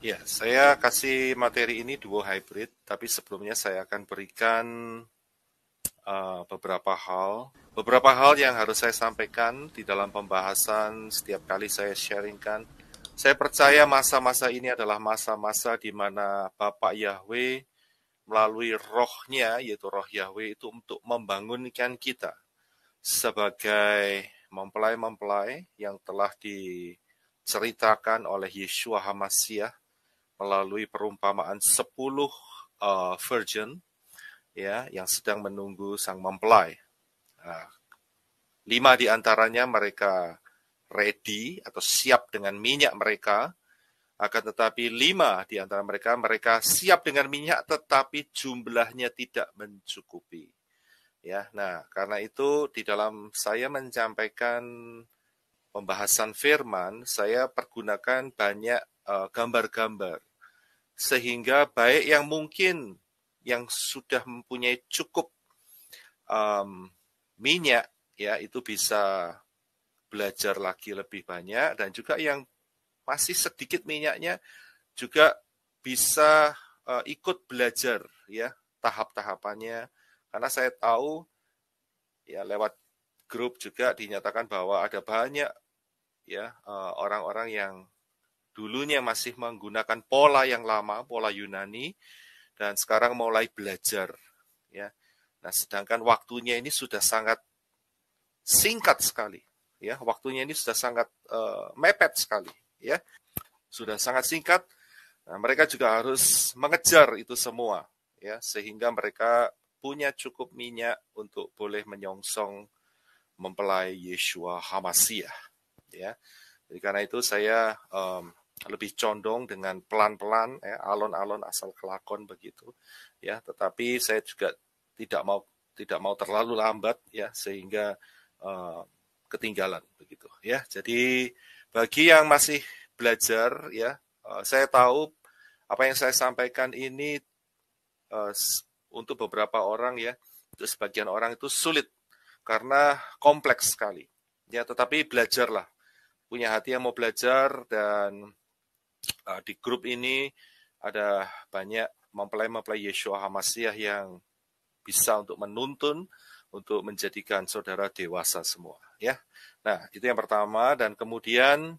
Ya, saya kasih materi ini duo hybrid, tapi sebelumnya saya akan berikan beberapa hal yang harus saya sampaikan di dalam pembahasan setiap kali saya sharingkan. Saya percaya masa-masa ini adalah masa-masa di mana Bapak Yahweh melalui rohnya, yaitu roh Yahweh itu untuk membangunkan kita sebagai mempelai-mempelai yang telah diceritakan oleh Yeshua HaMashiach melalui perumpamaan 10 virgin ya yang sedang menunggu sang mempelai. Nah, 5 di antaranya mereka ready atau siap dengan minyak mereka, akan tetapi 5 di antara mereka siap dengan minyak tetapi jumlahnya tidak mencukupi. Ya, nah karena itu di dalam saya menyampaikan pembahasan firman, saya pergunakan banyak gambar-gambar sehingga baik yang mungkin yang sudah mempunyai cukup um, minyak ya itu bisa belajar lagi lebih banyak, dan juga yang masih sedikit minyaknya juga bisa ikut belajar ya tahap-tahapannya, karena saya tahu ya lewat grup juga dinyatakan bahwa ada banyak ya orang-orang yang dulunya masih menggunakan pola yang lama, pola Yunani, dan sekarang mulai belajar ya. Nah, sedangkan waktunya ini sudah sangat singkat sekali ya. Waktunya ini sudah sangat mepet sekali ya. Sudah sangat singkat. Nah, mereka juga harus mengejar itu semua ya sehingga mereka punya cukup minyak untuk boleh menyongsong mempelai Yeshua HaMashiach ya. Jadi karena itu saya lebih condong dengan pelan-pelan, ya, alon-alon asal kelakon begitu, ya. Tetapi saya juga tidak mau tidak mau terlalu lambat, ya, sehingga ketinggalan begitu, ya. Jadi bagi yang masih belajar, ya, saya tahu apa yang saya sampaikan ini untuk beberapa orang, ya, untuk sebagian orang itu sulit karena kompleks sekali, ya. Tetapi belajarlah, punya hati yang mau belajar, dan di grup ini ada banyak mempelai-mempelai Yeshua HaMashiach yang bisa untuk menuntun, untuk menjadikan saudara dewasa semua. Ya, nah itu yang pertama, dan kemudian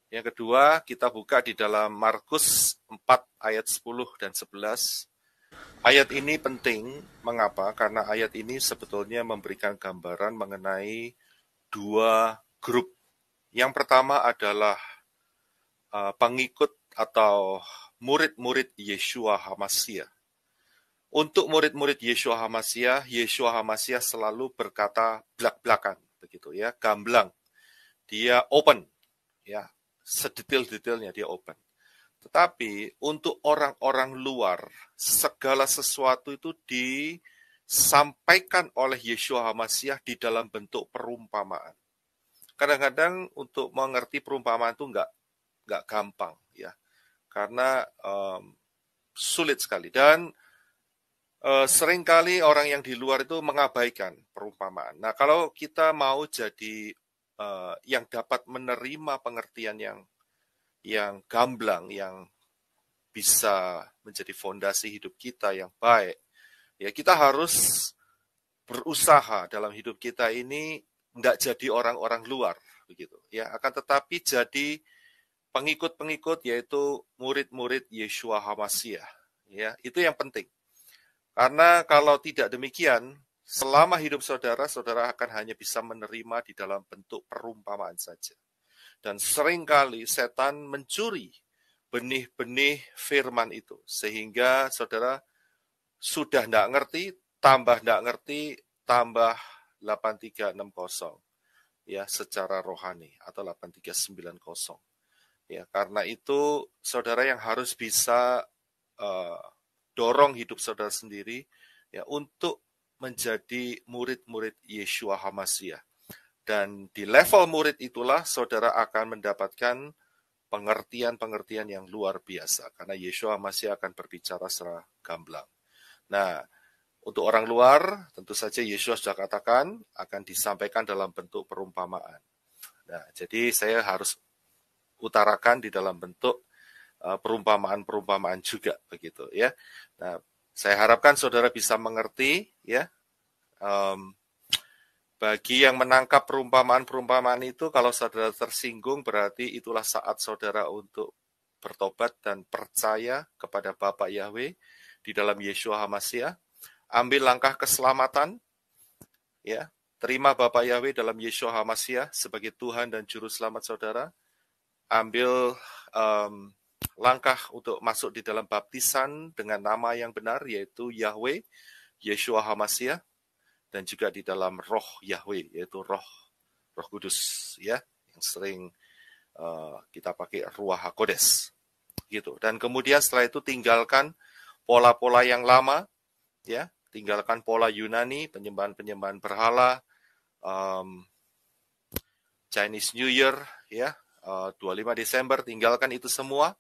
yang kedua kita buka di dalam Markus 4 ayat 10 dan 11. Ayat ini penting, mengapa? Karena ayat ini sebetulnya memberikan gambaran mengenai dua grup. Yang pertama adalah pengikut atau murid-murid Yeshua HaMashiach. Untuk murid-murid Yeshua HaMashiach selalu berkata blak-blakan, begitu ya, gamblang. Dia open, ya, sedetil-detilnya dia open. Tetapi untuk orang-orang luar, segala sesuatu itu disampaikan oleh Yeshua HaMashiach di dalam bentuk perumpamaan. Kadang-kadang untuk mengerti perumpamaan itu nggak gampang, ya, karena sulit sekali, dan seringkali orang yang di luar itu mengabaikan perumpamaan. Nah, kalau kita mau jadi yang dapat menerima pengertian yang gamblang, yang bisa menjadi fondasi hidup kita yang baik, ya kita harus berusaha dalam hidup kita ini tidak jadi orang-orang luar, begitu ya. Akan tetapi jadi pengikut-pengikut, yaitu murid-murid Yeshua HaMashiach. Ya, itu yang penting. Karena kalau tidak demikian, selama hidup saudara, saudara akan hanya bisa menerima di dalam bentuk perumpamaan saja. Dan seringkali setan mencuri benih-benih firman itu, sehingga saudara sudah tidak ngerti, tambah 8360 ya secara rohani, atau 8390. Ya, karena itu saudara yang harus bisa dorong hidup saudara sendiri ya untuk menjadi murid-murid Yeshua HaMashiach. Dan di level murid itulah saudara akan mendapatkan pengertian-pengertian yang luar biasa, karena Yeshua HaMashiach akan berbicara secara gamblang. Nah, untuk orang luar, tentu saja Yesus sudah katakan akan disampaikan dalam bentuk perumpamaan. Nah, jadi saya harus utarakan di dalam bentuk perumpamaan-perumpamaan juga begitu ya. Nah, saya harapkan saudara bisa mengerti ya. Bagi yang menangkap perumpamaan-perumpamaan itu, kalau saudara tersinggung berarti itulah saat saudara untuk bertobat dan percaya kepada Bapa Yahweh di dalam Yeshua HaMashiach. Ambil langkah keselamatan, ya, terima Bapa Yahweh dalam Yeshua HaMashiach sebagai Tuhan dan Juru Selamat saudara. Ambil langkah untuk masuk di dalam baptisan dengan nama yang benar, yaitu Yahweh, Yeshua HaMashiach, dan juga di dalam roh Yahweh, yaitu roh Kudus, ya, yang sering kita pakai Ruach HaKodes, gitu. Dan kemudian setelah itu tinggalkan pola-pola yang lama, ya, tinggalkan pola Yunani, penyembahan-penyembahan berhala, Chinese New Year, ya, 25 Desember, tinggalkan itu semua.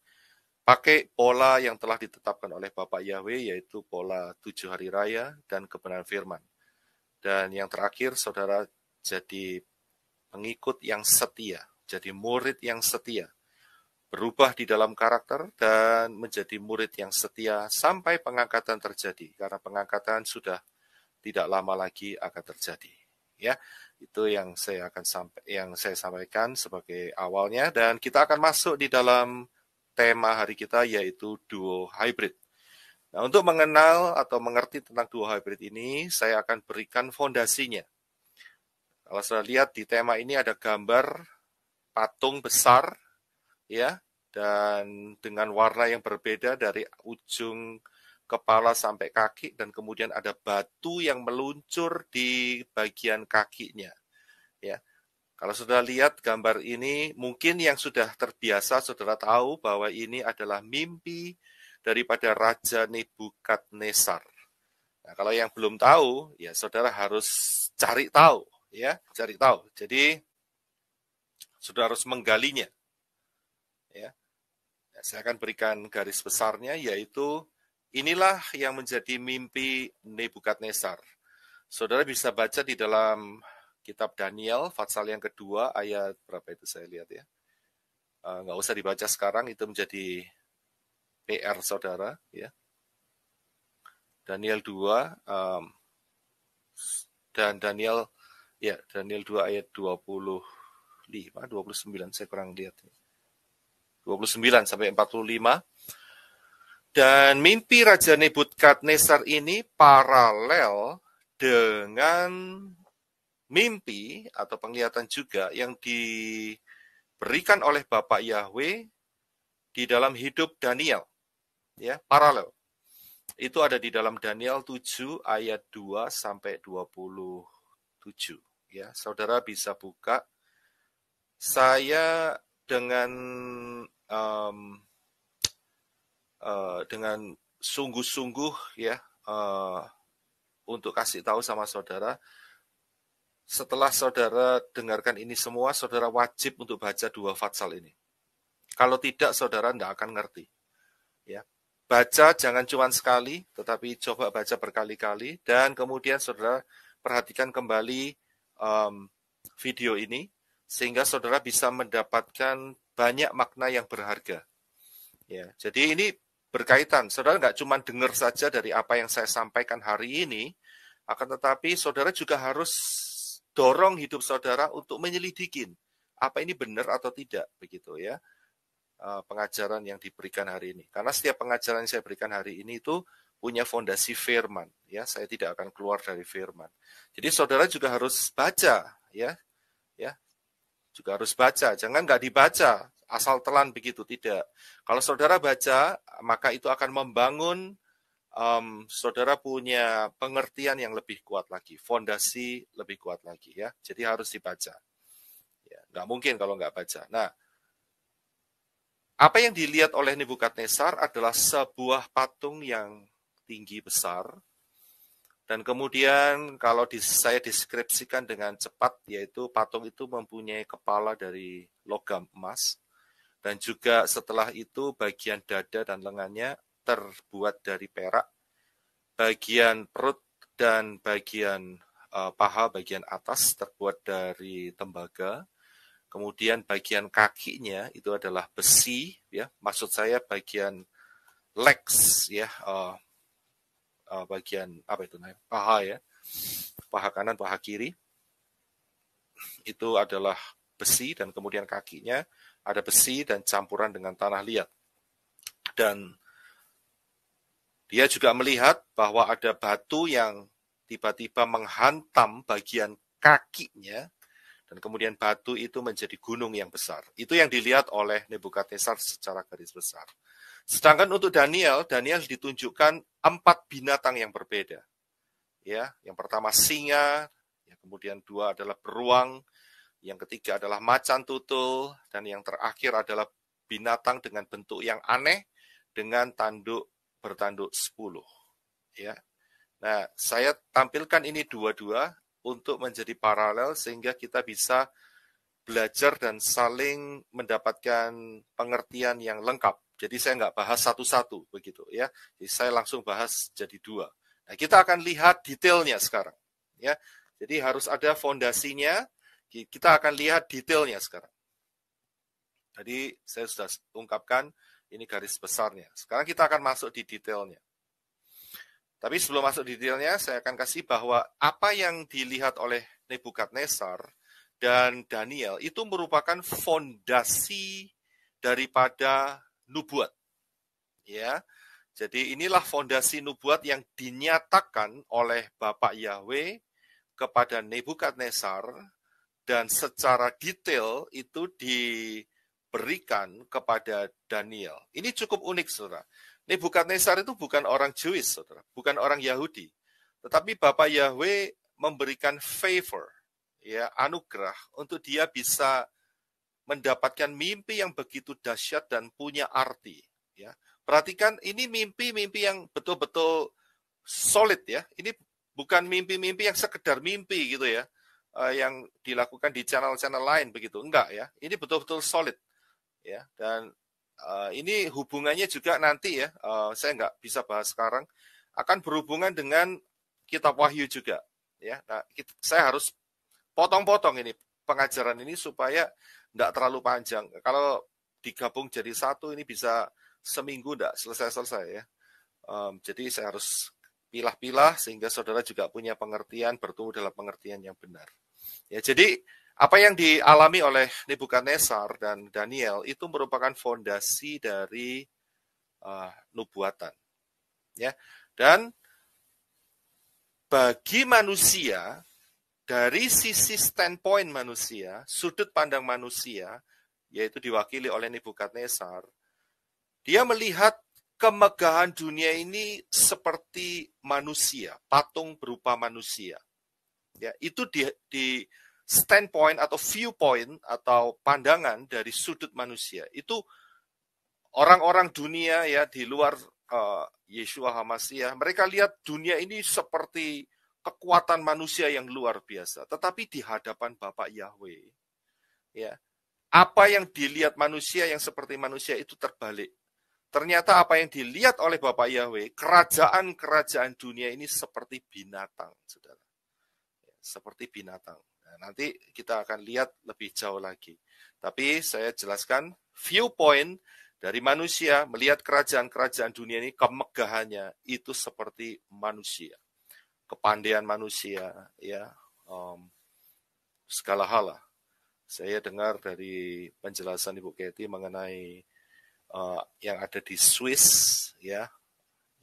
Pakai pola yang telah ditetapkan oleh Bapak Yahweh, yaitu pola 7 hari raya dan kebenaran firman. Dan yang terakhir, saudara jadi pengikut yang setia, jadi murid yang setia. Berubah di dalam karakter dan menjadi murid yang setia sampai pengangkatan terjadi. Karena pengangkatan sudah tidak lama lagi akan terjadi. Ya, itu yang saya sampaikan sebagai awalnya. Dan kita akan masuk di dalam tema hari kita, yaitu duo hybrid. Nah, untuk mengenal atau mengerti tentang duo hybrid ini, saya akan berikan fondasinya. Kalau saya lihat di tema ini ada gambar patung besar, ya, dan dengan warna yang berbeda dari ujung kepala sampai kaki, dan kemudian ada batu yang meluncur di bagian kakinya. Ya, kalau sudah lihat gambar ini, mungkin yang sudah terbiasa saudara tahu bahwa ini adalah mimpi daripada Raja Nebukadnezar. Nah, kalau yang belum tahu, ya saudara harus cari tahu, ya, cari tahu. Jadi saudara harus menggalinya. Ya. Saya akan berikan garis besarnya, yaitu inilah yang menjadi mimpi Nebukadnezar. Saudara bisa baca di dalam kitab Daniel, pasal yang kedua, ayat berapa itu saya lihat ya. Nggak usah dibaca sekarang, itu menjadi PR saudara. Ya. Daniel 2, dan Daniel 2 ayat 25, 29, saya kurang lihat. 29 sampai 45. Dan mimpi Raja Nebukadnezar ini paralel dengan mimpi atau penglihatan juga yang diberikan oleh Bapak Yahweh di dalam hidup Daniel. Ya, paralel. Itu ada di dalam Daniel 7 ayat 2 sampai 27. Ya, saudara bisa buka. Saya dengan sungguh-sungguh ya untuk kasih tahu sama saudara. Setelah saudara dengarkan ini semua, saudara wajib untuk baca 2 pasal ini. Kalau tidak, saudara tidak akan ngerti. Ya, baca jangan cuma sekali, tetapi coba baca berkali-kali, dan kemudian saudara perhatikan kembali video ini, sehingga saudara bisa mendapatkan banyak makna yang berharga. Ya, jadi ini berkaitan. Saudara nggak cuma dengar saja dari apa yang saya sampaikan hari ini, akan tetapi saudara juga harus dorong hidup saudara untuk menyelidikin apa ini benar atau tidak, begitu ya, pengajaran yang diberikan hari ini. Karena setiap pengajaran yang saya berikan hari ini itu punya fondasi firman, ya. Saya tidak akan keluar dari firman. Jadi saudara juga harus baca, ya, juga harus baca. Jangan nggak dibaca, asal telan begitu, tidak. Kalau saudara baca, maka itu akan membangun saudara punya pengertian yang lebih kuat lagi, fondasi lebih kuat lagi, ya. Jadi harus dibaca. Ya, nggak mungkin kalau nggak baca. Nah, apa yang dilihat oleh Nebukadnezar adalah sebuah patung yang tinggi besar, dan kemudian kalau saya deskripsikan dengan cepat, yaitu patung itu mempunyai kepala dari logam emas, dan juga setelah itu bagian dada dan lengannya terbuat dari perak, bagian perut dan bagian paha bagian atas terbuat dari tembaga, kemudian bagian kakinya itu adalah besi, ya. Maksud saya bagian legs, ya, bagian apa itu namanya, paha, ya, paha kanan, paha kiri, itu adalah besi, dan kemudian kakinya ada besi dan campuran dengan tanah liat. Dan dia juga melihat bahwa ada batu yang tiba-tiba menghantam bagian kakinya, dan kemudian batu itu menjadi gunung yang besar. Itu yang dilihat oleh Nebukadnezar secara garis besar. Sedangkan untuk Daniel ditunjukkan 4 binatang yang berbeda. Ya, yang pertama singa, yang kemudian 2 adalah beruang, yang ketiga adalah macan tutul, dan yang terakhir adalah binatang dengan bentuk yang aneh dengan bertanduk 10. Ya. Nah, saya tampilkan ini dua-dua untuk menjadi paralel sehingga kita bisa belajar dan saling mendapatkan pengertian yang lengkap. Jadi saya nggak bahas satu-satu begitu, ya. Jadi saya langsung bahas jadi 2. Nah, kita akan lihat detailnya sekarang, ya. Jadi harus ada fondasinya. Kita akan lihat detailnya sekarang. Jadi saya sudah ungkapkan ini garis besarnya. Sekarang kita akan masuk di detailnya. Tapi sebelum masuk di detailnya, saya akan kasih bahwa apa yang dilihat oleh Nebukadnezar dan Daniel itu merupakan fondasi daripada nubuat. Ya. Jadi inilah fondasi nubuat yang dinyatakan oleh Bapak Yahweh kepada Nebukadnezar, dan secara detail itu diberikan kepada Daniel. Ini cukup unik, saudara. Nebukadnezar itu bukan orang Jewish, saudara, bukan orang Yahudi, tetapi Bapak Yahweh memberikan favor, ya, anugerah untuk dia bisa mendapatkan mimpi yang begitu dahsyat dan punya arti. Ya, perhatikan ini mimpi-mimpi yang betul-betul solid, ya. Ini bukan mimpi-mimpi yang sekedar mimpi gitu, ya, yang dilakukan di channel-channel lain begitu, enggak, ya. Ini betul-betul solid, ya. Dan ini hubungannya juga nanti, ya, saya nggak bisa bahas sekarang, akan berhubungan dengan kitab Wahyu juga, ya. Nah, saya harus potong-potong ini pengajaran ini supaya nggak terlalu panjang. Kalau digabung jadi satu ini bisa seminggu nggak selesai-selesai, ya. Jadi saya harus pilah-pilah sehingga saudara juga punya pengertian, bertumbuh dalam pengertian yang benar. Ya, jadi apa yang dialami oleh Nebukadnezar dan Daniel itu merupakan fondasi dari nubuatan. Ya. Dan bagi manusia, dari sisi standpoint manusia, sudut pandang manusia, yaitu diwakili oleh Nebukadnezar, dia melihat kemegahan dunia ini seperti manusia, patung berupa manusia. Ya, itu di standpoint atau viewpoint atau pandangan dari sudut manusia. Itu orang-orang dunia, ya, di luar Yeshua HaMashiach, mereka lihat dunia ini seperti kekuatan manusia yang luar biasa. Tetapi di hadapan Bapak Yahweh, ya, apa yang dilihat manusia yang seperti manusia itu terbalik. Ternyata apa yang dilihat oleh Bapak Yahweh, kerajaan-kerajaan dunia ini seperti binatang, saudara. Seperti binatang. Nah, nanti kita akan lihat lebih jauh lagi. Tapi saya jelaskan viewpoint dari manusia melihat kerajaan-kerajaan dunia ini, kemegahannya itu seperti manusia. Kepandaian manusia, ya, segala hal lah. Saya dengar dari penjelasan Ibu Katie mengenai yang ada di Swiss, ya,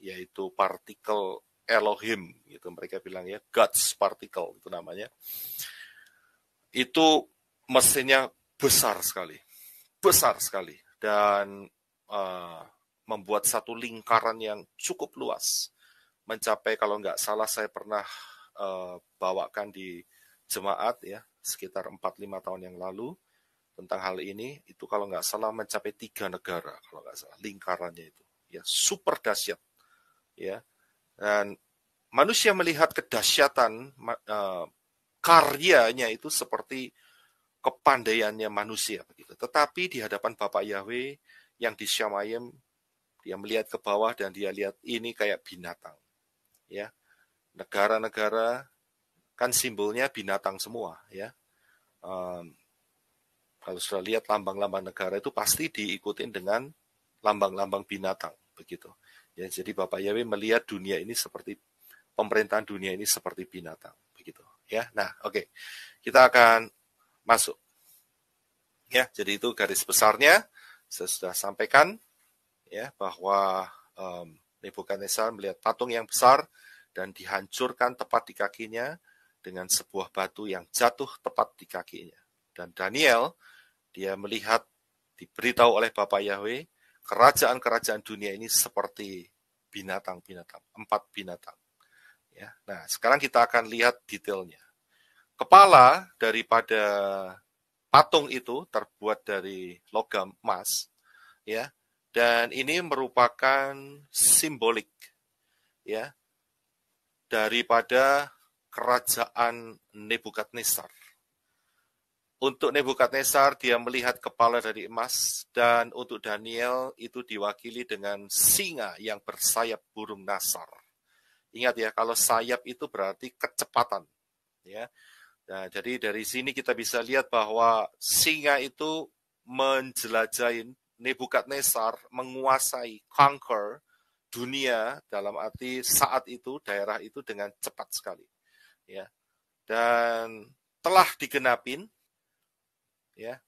yaitu partikel Elohim, gitu mereka bilang, ya, God's particle itu namanya. Itu mesinnya besar sekali, dan membuat satu lingkaran yang cukup luas, mencapai, kalau nggak salah saya pernah bawakan di jemaat, ya, sekitar 4-5 tahun yang lalu tentang hal ini, itu kalau nggak salah mencapai 3 negara, kalau nggak salah, lingkarannya itu, ya, super dahsyat, ya. Dan manusia melihat kedahsyatan karyanya itu seperti kepandaiannya manusia, begitu. Tetapi di hadapan Bapak Yahweh yang di Syamayim, dia melihat ke bawah dan dia lihat ini kayak binatang, ya. Negara-negara kan simbolnya binatang semua, ya. Kalau sudah lihat lambang-lambang negara itu pasti diikutin dengan lambang-lambang binatang, begitu. Ya, jadi Bapak Yahweh melihat dunia ini seperti pemerintahan dunia ini seperti binatang, begitu. Ya, nah, oke, kita akan masuk. Ya, jadi itu garis besarnya. Saya sudah sampaikan, ya, bahwa Nebukadnezar melihat patung yang besar dan dihancurkan tepat di kakinya dengan sebuah batu yang jatuh tepat di kakinya. Dan Daniel, dia melihat, diberitahu oleh Bapak Yahweh, kerajaan-kerajaan dunia ini seperti binatang-binatang, 4 binatang. Ya, nah, sekarang kita akan lihat detailnya. Kepala daripada patung itu terbuat dari logam emas, ya, dan ini merupakan simbolik, ya, daripada kerajaan Nebukadnezar. Untuk Nebukadnezar, dia melihat kepala dari emas, dan untuk Daniel itu diwakili dengan singa yang bersayap burung nasar. Ingat ya, kalau sayap itu berarti kecepatan. Ya. Nah, jadi dari sini kita bisa lihat bahwa singa itu menjelajahi, Nebukadnezar menguasai, conquer dunia dalam arti saat itu, daerah itu dengan cepat sekali. Ya. Dan telah digenapin, ya,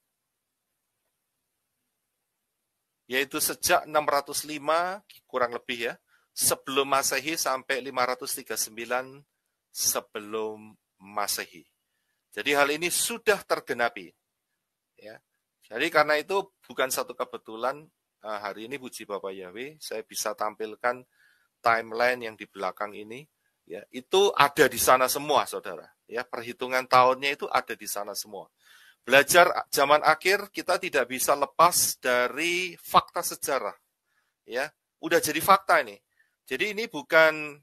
yaitu sejak 605 kurang lebih ya, sebelum Masehi sampai 539 sebelum Masehi. Jadi hal ini sudah tergenapi. Ya. Jadi karena itu bukan satu kebetulan hari ini puji Bapak Yahweh saya bisa tampilkan timeline yang di belakang ini. Ya, itu ada di sana semua, saudara. Ya, perhitungan tahunnya itu ada di sana semua. Belajar zaman akhir kita tidak bisa lepas dari fakta sejarah. Ya, udah jadi fakta ini. Jadi ini bukan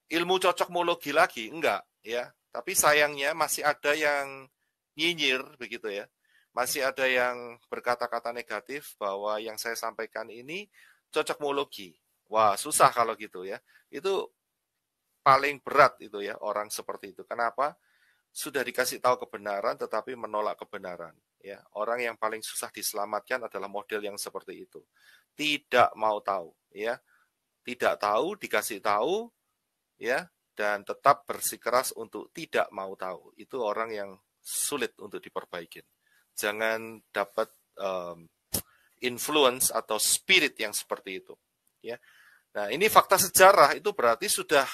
ilmu cocokmologi lagi, enggak, ya. Tapi sayangnya masih ada yang nyinyir begitu ya. Masih ada yang berkata-kata negatif bahwa yang saya sampaikan ini cocokmologi. Wah, susah kalau gitu ya. Itu paling berat itu ya orang seperti itu. Kenapa? Sudah dikasih tahu kebenaran tetapi menolak kebenaran. Ya, orang yang paling susah diselamatkan adalah model yang seperti itu. Tidak mau tahu, ya. Tidak tahu, dikasih tahu, ya, dan tetap bersikeras untuk tidak mau tahu. Itu orang yang sulit untuk diperbaikin. Jangan dapat influence atau spirit yang seperti itu. Ya. Nah, ini fakta sejarah itu berarti sudah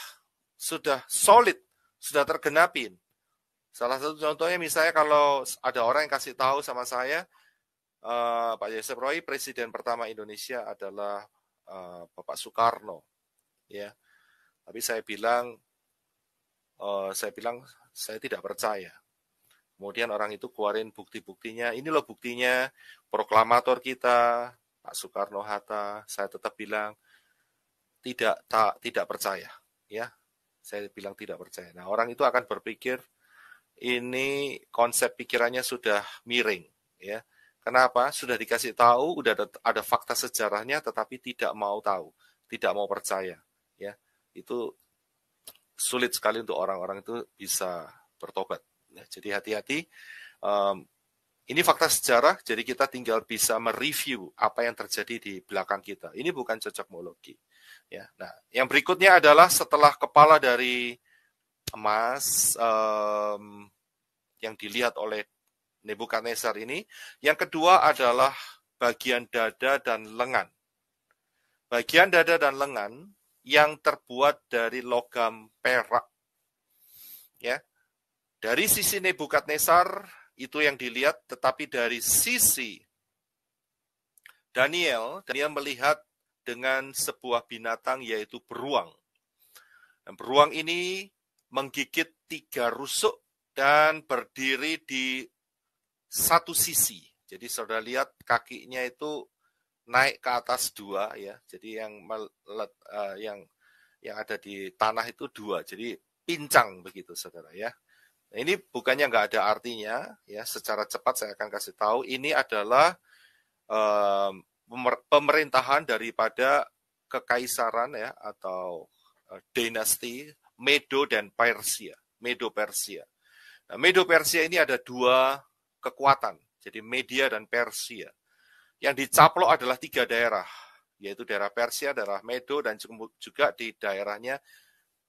solid, sudah tergenapin. Salah satu contohnya misalnya kalau ada orang yang kasih tahu sama saya, Pak Yosef Roy, presiden pertama Indonesia adalah Bapak Soekarno, ya. Tapi saya bilang saya tidak percaya. Kemudian orang itu keluarin bukti-buktinya. Ini loh buktinya, proklamator kita, Pak Soekarno-Hatta. Saya tetap bilang tidak percaya, ya. Saya bilang tidak percaya. Nah, orang itu akan berpikir ini konsep pikirannya sudah miring, ya. Kenapa? Sudah dikasih tahu, udah ada fakta sejarahnya, tetapi tidak mau tahu, tidak mau percaya, ya. Itu sulit sekali untuk orang-orang itu bisa bertobat. Ya, jadi hati-hati. Ini fakta sejarah, jadi kita tinggal bisa mereview apa yang terjadi di belakang kita. Ini bukan cocokmologi. Ya, nah, yang berikutnya adalah setelah kepala dari emas yang dilihat oleh Nebukadnezar ini, yang kedua adalah bagian dada dan lengan. Bagian dada dan lengan yang terbuat dari logam perak. Ya. Dari sisi Nebukadnezar itu yang dilihat, tetapi dari sisi Daniel melihat dengan sebuah binatang yaitu beruang. Dan beruang ini menggigit 3 rusuk dan berdiri di satu sisi. Jadi saudara lihat kakinya itu naik ke atas 2 ya. Jadi yang ada di tanah itu 2. Jadi pincang begitu saudara ya. Nah, ini bukannya nggak ada artinya ya. Secara cepat saya akan kasih tahu ini adalah pemerintahan daripada kekaisaran ya atau dinasti Medo dan Persia. Medo Persia. Nah, Medo Persia ini ada 2 kekuatan. Jadi Media dan Persia. Yang dicaplok adalah 3 daerah, yaitu daerah Persia, daerah Medo, dan juga di daerahnya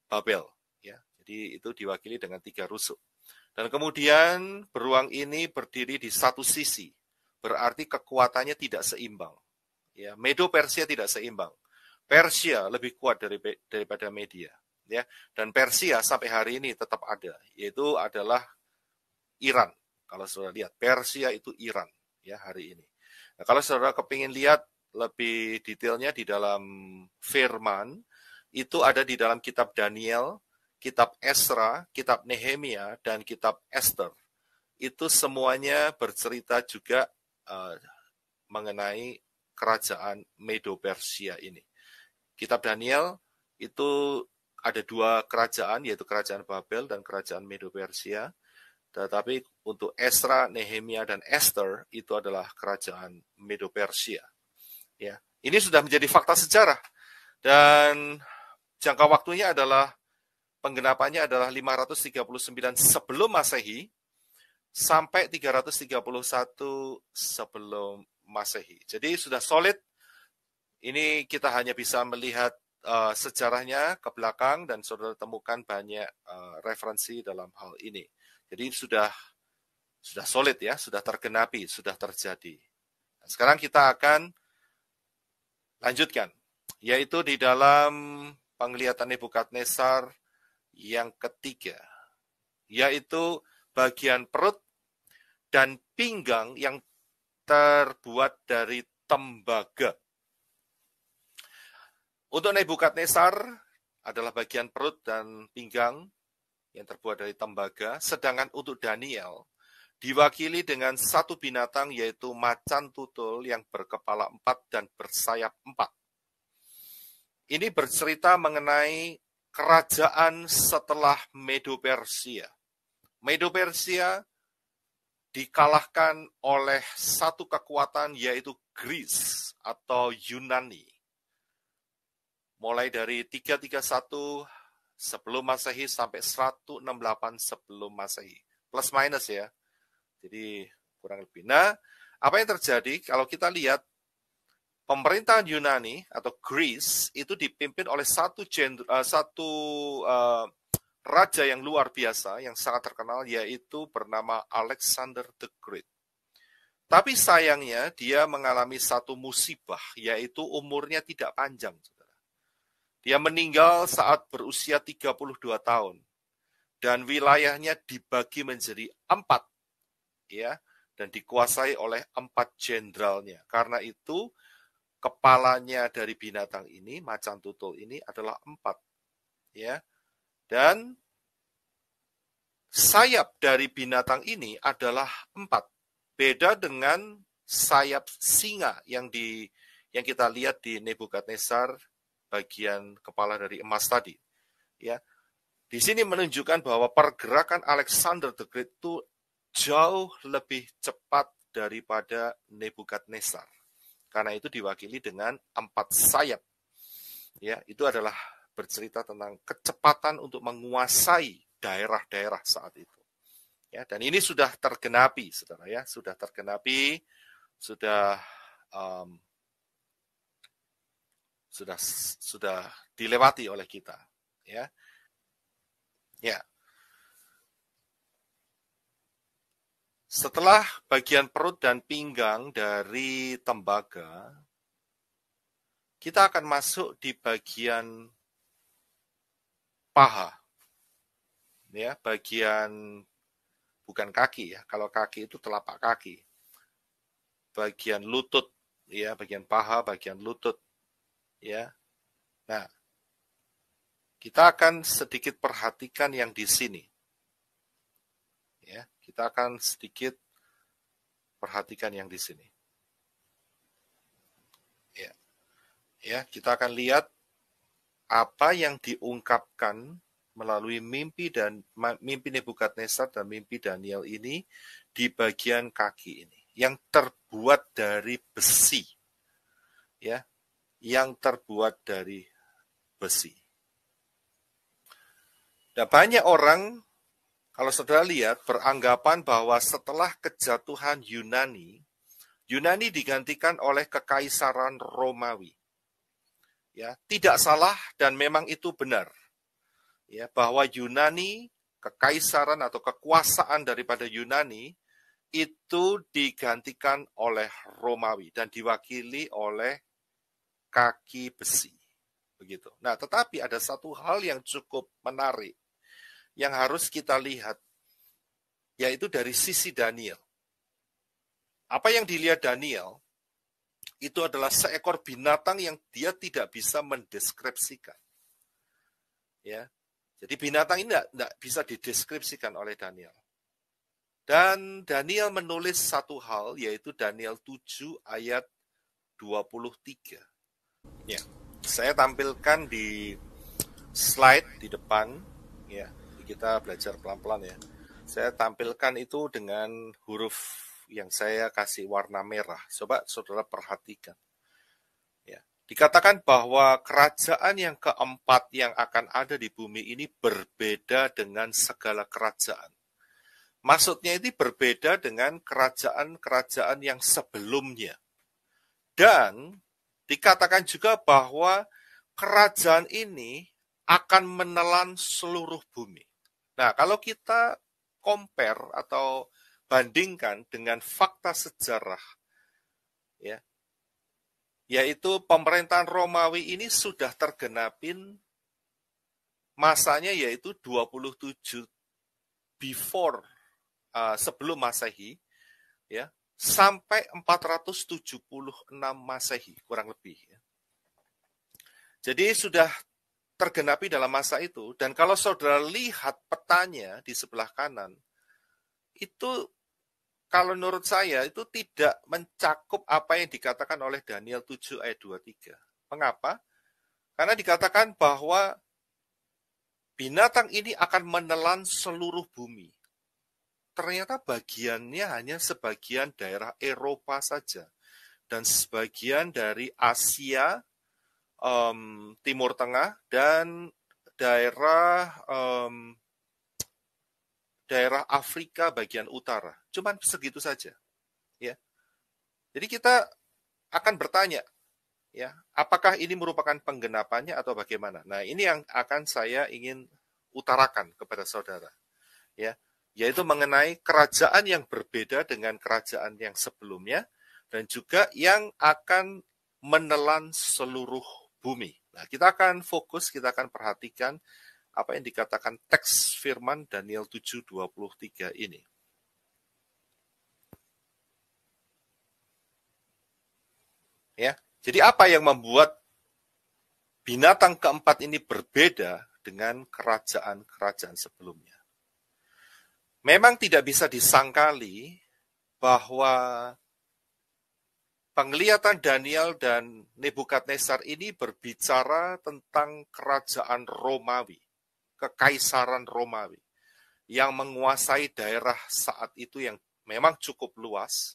Babel. Ya, jadi itu diwakili dengan 3 rusuk. Dan kemudian beruang ini berdiri di satu sisi, berarti kekuatannya tidak seimbang. Ya, Medo Persia tidak seimbang. Persia lebih kuat daripada Media. Ya, dan Persia sampai hari ini tetap ada, yaitu adalah Iran. Kalau saudara lihat, Persia itu Iran ya hari ini. Nah, kalau saudara kepingin lihat lebih detailnya di dalam firman, itu ada di dalam kitab Daniel, kitab Esra, kitab Nehemia, dan kitab Esther. Itu semuanya bercerita juga mengenai kerajaan Medo-Persia ini. Kitab Daniel itu ada 2 kerajaan, yaitu kerajaan Babel dan kerajaan Medo-Persia. Tetapi untuk Esra, Nehemia, dan Esther itu adalah kerajaan Medo-Persia. Ya, ini sudah menjadi fakta sejarah. Dan jangka waktunya adalah, penggenapannya adalah 539 sebelum Masehi sampai 331 sebelum Masehi. Jadi sudah solid. Ini kita hanya bisa melihat sejarahnya ke belakang dan saudara temukan banyak referensi dalam hal ini. Jadi sudah solid ya, sudah tergenapi, sudah terjadi. Nah, sekarang kita akan lanjutkan, yaitu di dalam penglihatan Nebukadnezar yang ketiga, yaitu bagian perut dan pinggang yang terbuat dari tembaga. Untuk Nebukadnezar adalah bagian perut dan pinggang yang terbuat dari tembaga, sedangkan untuk Daniel diwakili dengan satu binatang yaitu macan tutul yang berkepala 4 dan bersayap 4. Ini bercerita mengenai kerajaan setelah Medo-Persia. Medo-Persia dikalahkan oleh satu kekuatan yaitu Greece atau Yunani. Mulai dari 331 sebelum Masehi sampai 168 sebelum Masehi. Plus minus ya. Jadi kurang lebih. Nah, apa yang terjadi kalau kita lihat pemerintahan Yunani atau Greece itu dipimpin oleh satu raja yang luar biasa, yang sangat terkenal, yaitu bernama Alexander the Great. Tapi sayangnya dia mengalami satu musibah, yaitu umurnya tidak panjang. Dia meninggal saat berusia 32 tahun. Dan wilayahnya dibagi menjadi 4. Ya, dan dikuasai oleh 4 jenderalnya. Karena itu, kepalanya dari binatang ini, macan tutul ini adalah 4. Ya, dan sayap dari binatang ini adalah 4. Beda dengan sayap singa yang kita lihat di Nebukadnezar bagian kepala dari emas tadi. Ya, di sini menunjukkan bahwa pergerakan Alexander the Great itu jauh lebih cepat daripada Nebukadnezar. Karena itu diwakili dengan 4 sayap. Ya, itu adalah bercerita tentang kecepatan untuk menguasai daerah-daerah saat itu. Ya, dan ini sudah tergenapi, saudara ya, sudah tergenapi, sudah dilewati oleh kita, ya. Ya. Setelah bagian perut dan pinggang dari tembaga, kita akan masuk di bagian paha. Ya, bagian bukan kaki ya. Kalau kaki itu telapak kaki. Bagian lutut, ya, bagian paha, bagian lutut. Ya. Nah, kita akan sedikit perhatikan yang di sini. Ya, kita akan sedikit perhatikan yang di sini. Ya. Ya, kita akan lihat apa yang diungkapkan melalui mimpi Nebukadnezar dan mimpi Daniel ini di bagian kaki ini yang terbuat dari besi. Ya, yang terbuat dari besi. Nah, banyak orang Kalau saudara lihat, beranggapan bahwa setelah kejatuhan Yunani, Yunani digantikan oleh kekaisaran Romawi. Ya, tidak salah dan memang itu benar. Ya, bahwa Yunani, kekaisaran atau kekuasaan daripada Yunani itu digantikan oleh Romawi dan diwakili oleh kaki besi. Begitu. Nah, tetapi ada satu hal yang cukup menarik yang harus kita lihat, yaitu dari sisi Daniel. Apa yang dilihat Daniel itu adalah seekor binatang yang dia tidak bisa mendeskripsikan. Ya, jadi binatang ini tidak bisa dideskripsikan oleh Daniel. Dan Daniel menulis satu hal, yaitu Daniel 7 ayat 23. Ya, saya tampilkan di slide di depan. Ya, kita belajar pelan-pelan ya. Saya tampilkan itu dengan huruf yang saya kasih warna merah. Coba saudara perhatikan. Ya. Dikatakan bahwa kerajaan yang keempat yang akan ada di bumi ini berbeda dengan segala kerajaan. Maksudnya ini berbeda dengan kerajaan-kerajaan yang sebelumnya. Dan dikatakan juga bahwa kerajaan ini akan menelan seluruh bumi. Nah, kalau kita compare atau bandingkan dengan fakta sejarah, ya, yaitu pemerintahan Romawi ini sudah tergenapin masanya yaitu 27 before sebelum Masehi, ya, sampai 476 Masehi kurang lebih. Ya. Jadi sudah tergenapi dalam masa itu, dan kalau saudara lihat petanya di sebelah kanan, itu kalau menurut saya itu tidak mencakup apa yang dikatakan oleh Daniel 7 ayat 23. Mengapa? Karena dikatakan bahwa binatang ini akan menelan seluruh bumi. Ternyata bagiannya hanya sebagian daerah Eropa saja, dan sebagian dari Asia, Timur Tengah, dan daerah Afrika bagian utara. Cuman segitu saja. Ya. Jadi kita akan bertanya, ya, apakah ini merupakan penggenapannya atau bagaimana? Nah, ini yang akan saya ingin utarakan kepada saudara. Ya, yaitu mengenai kerajaan yang berbeda dengan kerajaan yang sebelumnya, dan juga yang akan menelan seluruh bumi. Nah, kita akan fokus, kita akan perhatikan apa yang dikatakan teks firman Daniel 7:23 ini. Ya, jadi apa yang membuat binatang keempat ini berbeda dengan kerajaan-kerajaan sebelumnya? Memang tidak bisa disangkali bahwa penglihatan Daniel dan Nebukadnezar ini berbicara tentang kerajaan Romawi, kekaisaran Romawi, yang menguasai daerah saat itu yang memang cukup luas,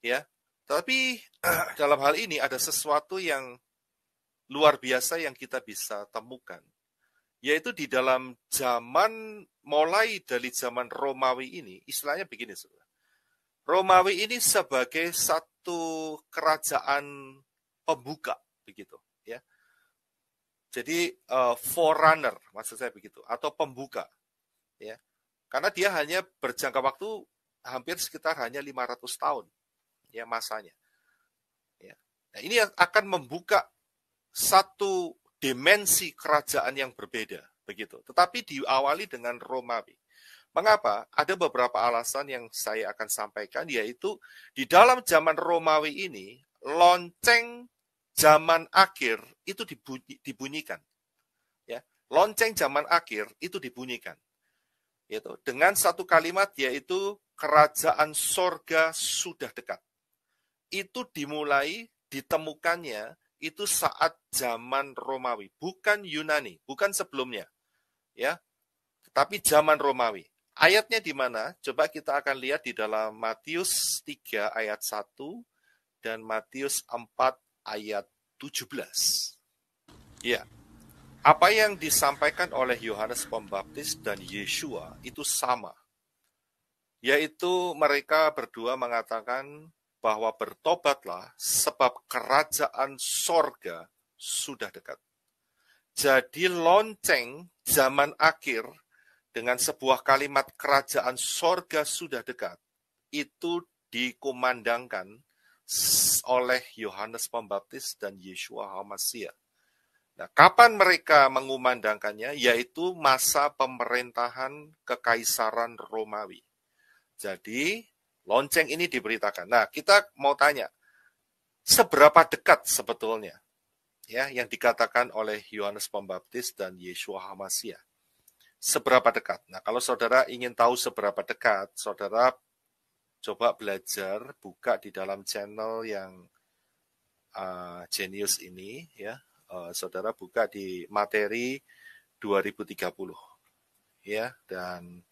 ya. Tapi dalam hal ini ada sesuatu yang luar biasa yang kita bisa temukan, yaitu di dalam zaman, mulai dari zaman Romawi ini, istilahnya begini, saudara. Romawi ini sebagai satu kerajaan pembuka, begitu, ya. Jadi forerunner, maksud saya begitu, atau pembuka, ya. Karena dia hanya berjangka waktu hampir sekitar hanya 500 tahun, ya, masanya. Ya. Nah, ini yang akan membuka satu dimensi kerajaan yang berbeda, begitu. Tetapi diawali dengan Romawi. Mengapa? Ada beberapa alasan yang saya akan sampaikan, yaitu di dalam zaman Romawi ini, lonceng zaman akhir itu dibunyikan. Ya, lonceng zaman akhir itu dibunyikan. Yaitu dengan satu kalimat, yaitu kerajaan sorga sudah dekat. Itu dimulai ditemukannya itu saat zaman Romawi, bukan Yunani, bukan sebelumnya. Ya, tetapi zaman Romawi. Ayatnya di mana? Coba kita akan lihat di dalam Matius 3 ayat 1 dan Matius 4 ayat 17. Ya. Apa yang disampaikan oleh Yohanes Pembaptis dan Yeshua itu sama, yaitu mereka berdua mengatakan bahwa bertobatlah sebab kerajaan sorga sudah dekat. Jadi lonceng zaman akhir dengan sebuah kalimat kerajaan sorga sudah dekat, itu dikumandangkan oleh Yohanes Pembaptis dan Yeshua HaMasiah. Nah, kapan mereka mengumandangkannya? Yaitu masa pemerintahan Kekaisaran Romawi. Jadi, lonceng ini diberitakan. Nah, kita mau tanya, seberapa dekat sebetulnya ya yang dikatakan oleh Yohanes Pembaptis dan Yeshua HaMasiah? Seberapa dekat? Nah, kalau saudara ingin tahu seberapa dekat, saudara coba belajar, buka di dalam channel yang Genius ini, ya. Saudara buka di materi 2030, ya, dan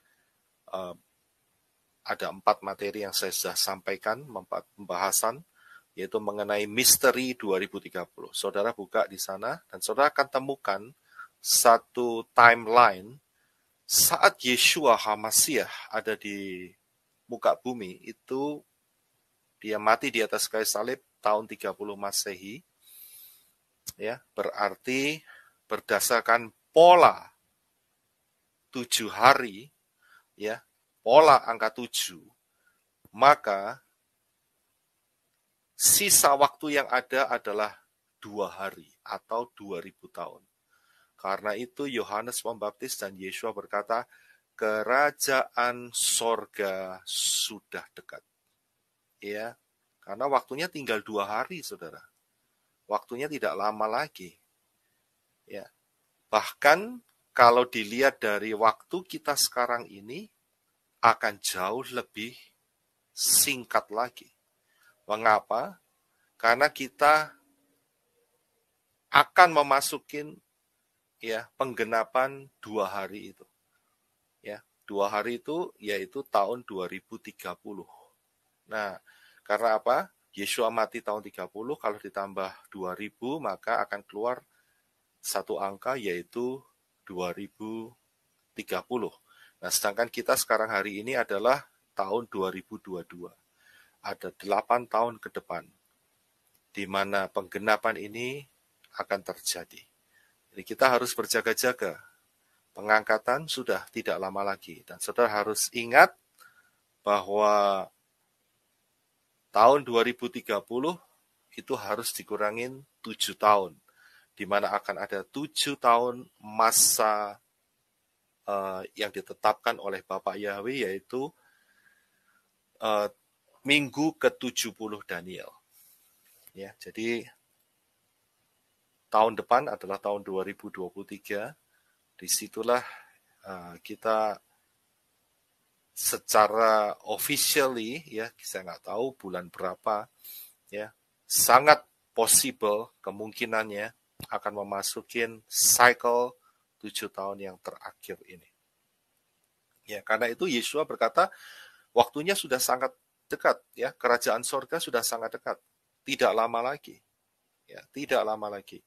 ada 4 materi yang saya sudah sampaikan, 4 pembahasan, yaitu mengenai misteri 2030. Saudara buka di sana, dan saudara akan temukan satu timeline saat Yeshua HaMasiah ada di muka bumi, itu dia mati di atas kayu salib tahun 30 Masehi, ya, berarti berdasarkan pola 7 hari, ya, pola angka 7, maka sisa waktu yang ada adalah 2 hari atau 2000 tahun. Karena itu Yohanes Pembaptis dan Yeshua berkata, kerajaan sorga sudah dekat. Ya, karena waktunya tinggal 2 hari, saudara. Waktunya tidak lama lagi. Ya, bahkan kalau dilihat dari waktu kita sekarang ini, akan jauh lebih singkat lagi. Mengapa? Karena kita akan memasukin ya penggenapan 2 hari itu. Ya, 2 hari itu yaitu tahun 2030. Nah, karena apa? Yeshua mati tahun 30, kalau ditambah 2000 maka akan keluar satu angka yaitu 2030. Nah, sedangkan kita sekarang hari ini adalah tahun 2022. Ada 8 tahun ke depan di mana penggenapan ini akan terjadi. Jadi kita harus berjaga-jaga. Pengangkatan sudah tidak lama lagi. Dan saudara harus ingat bahwa tahun 2030 itu harus dikurangin 7 tahun. Di mana akan ada 7 tahun masa yang ditetapkan oleh Bapak Yahweh, yaitu minggu ke-70 Daniel. Ya, jadi tahun depan adalah tahun 2023. Disitulah kita secara officially, ya, saya nggak tahu bulan berapa, ya, sangat possible kemungkinannya akan memasukin cycle 7 tahun yang terakhir ini. Ya, karena itu Yeshua berkata, waktunya sudah sangat dekat, ya, kerajaan sorga sudah sangat dekat, tidak lama lagi, ya, tidak lama lagi.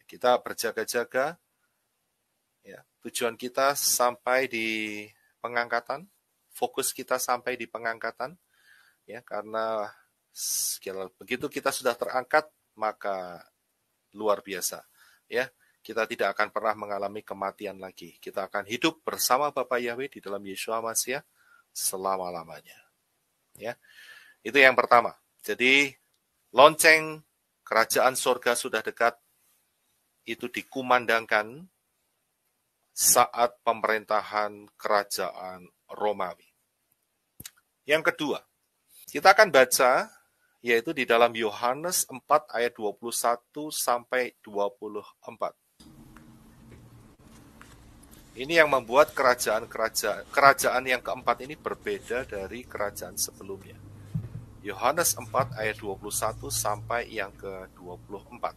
Kita berjaga-jaga, ya, tujuan kita sampai di pengangkatan, fokus kita sampai di pengangkatan, ya, karena begitu kita sudah terangkat, maka luar biasa, ya, kita tidak akan pernah mengalami kematian lagi. Kita akan hidup bersama Bapa Yahweh di dalam Yeshua Masiah selama-lamanya. Ya, itu yang pertama. Jadi lonceng kerajaan surga sudah dekat itu dikumandangkan saat pemerintahan kerajaan Romawi. Yang kedua, kita akan baca yaitu di dalam Yohanes 4 ayat 21 sampai 24. Ini yang membuat kerajaan yang keempat ini berbeda dari kerajaan sebelumnya. Yohanes 4 ayat 21 sampai yang ke-24.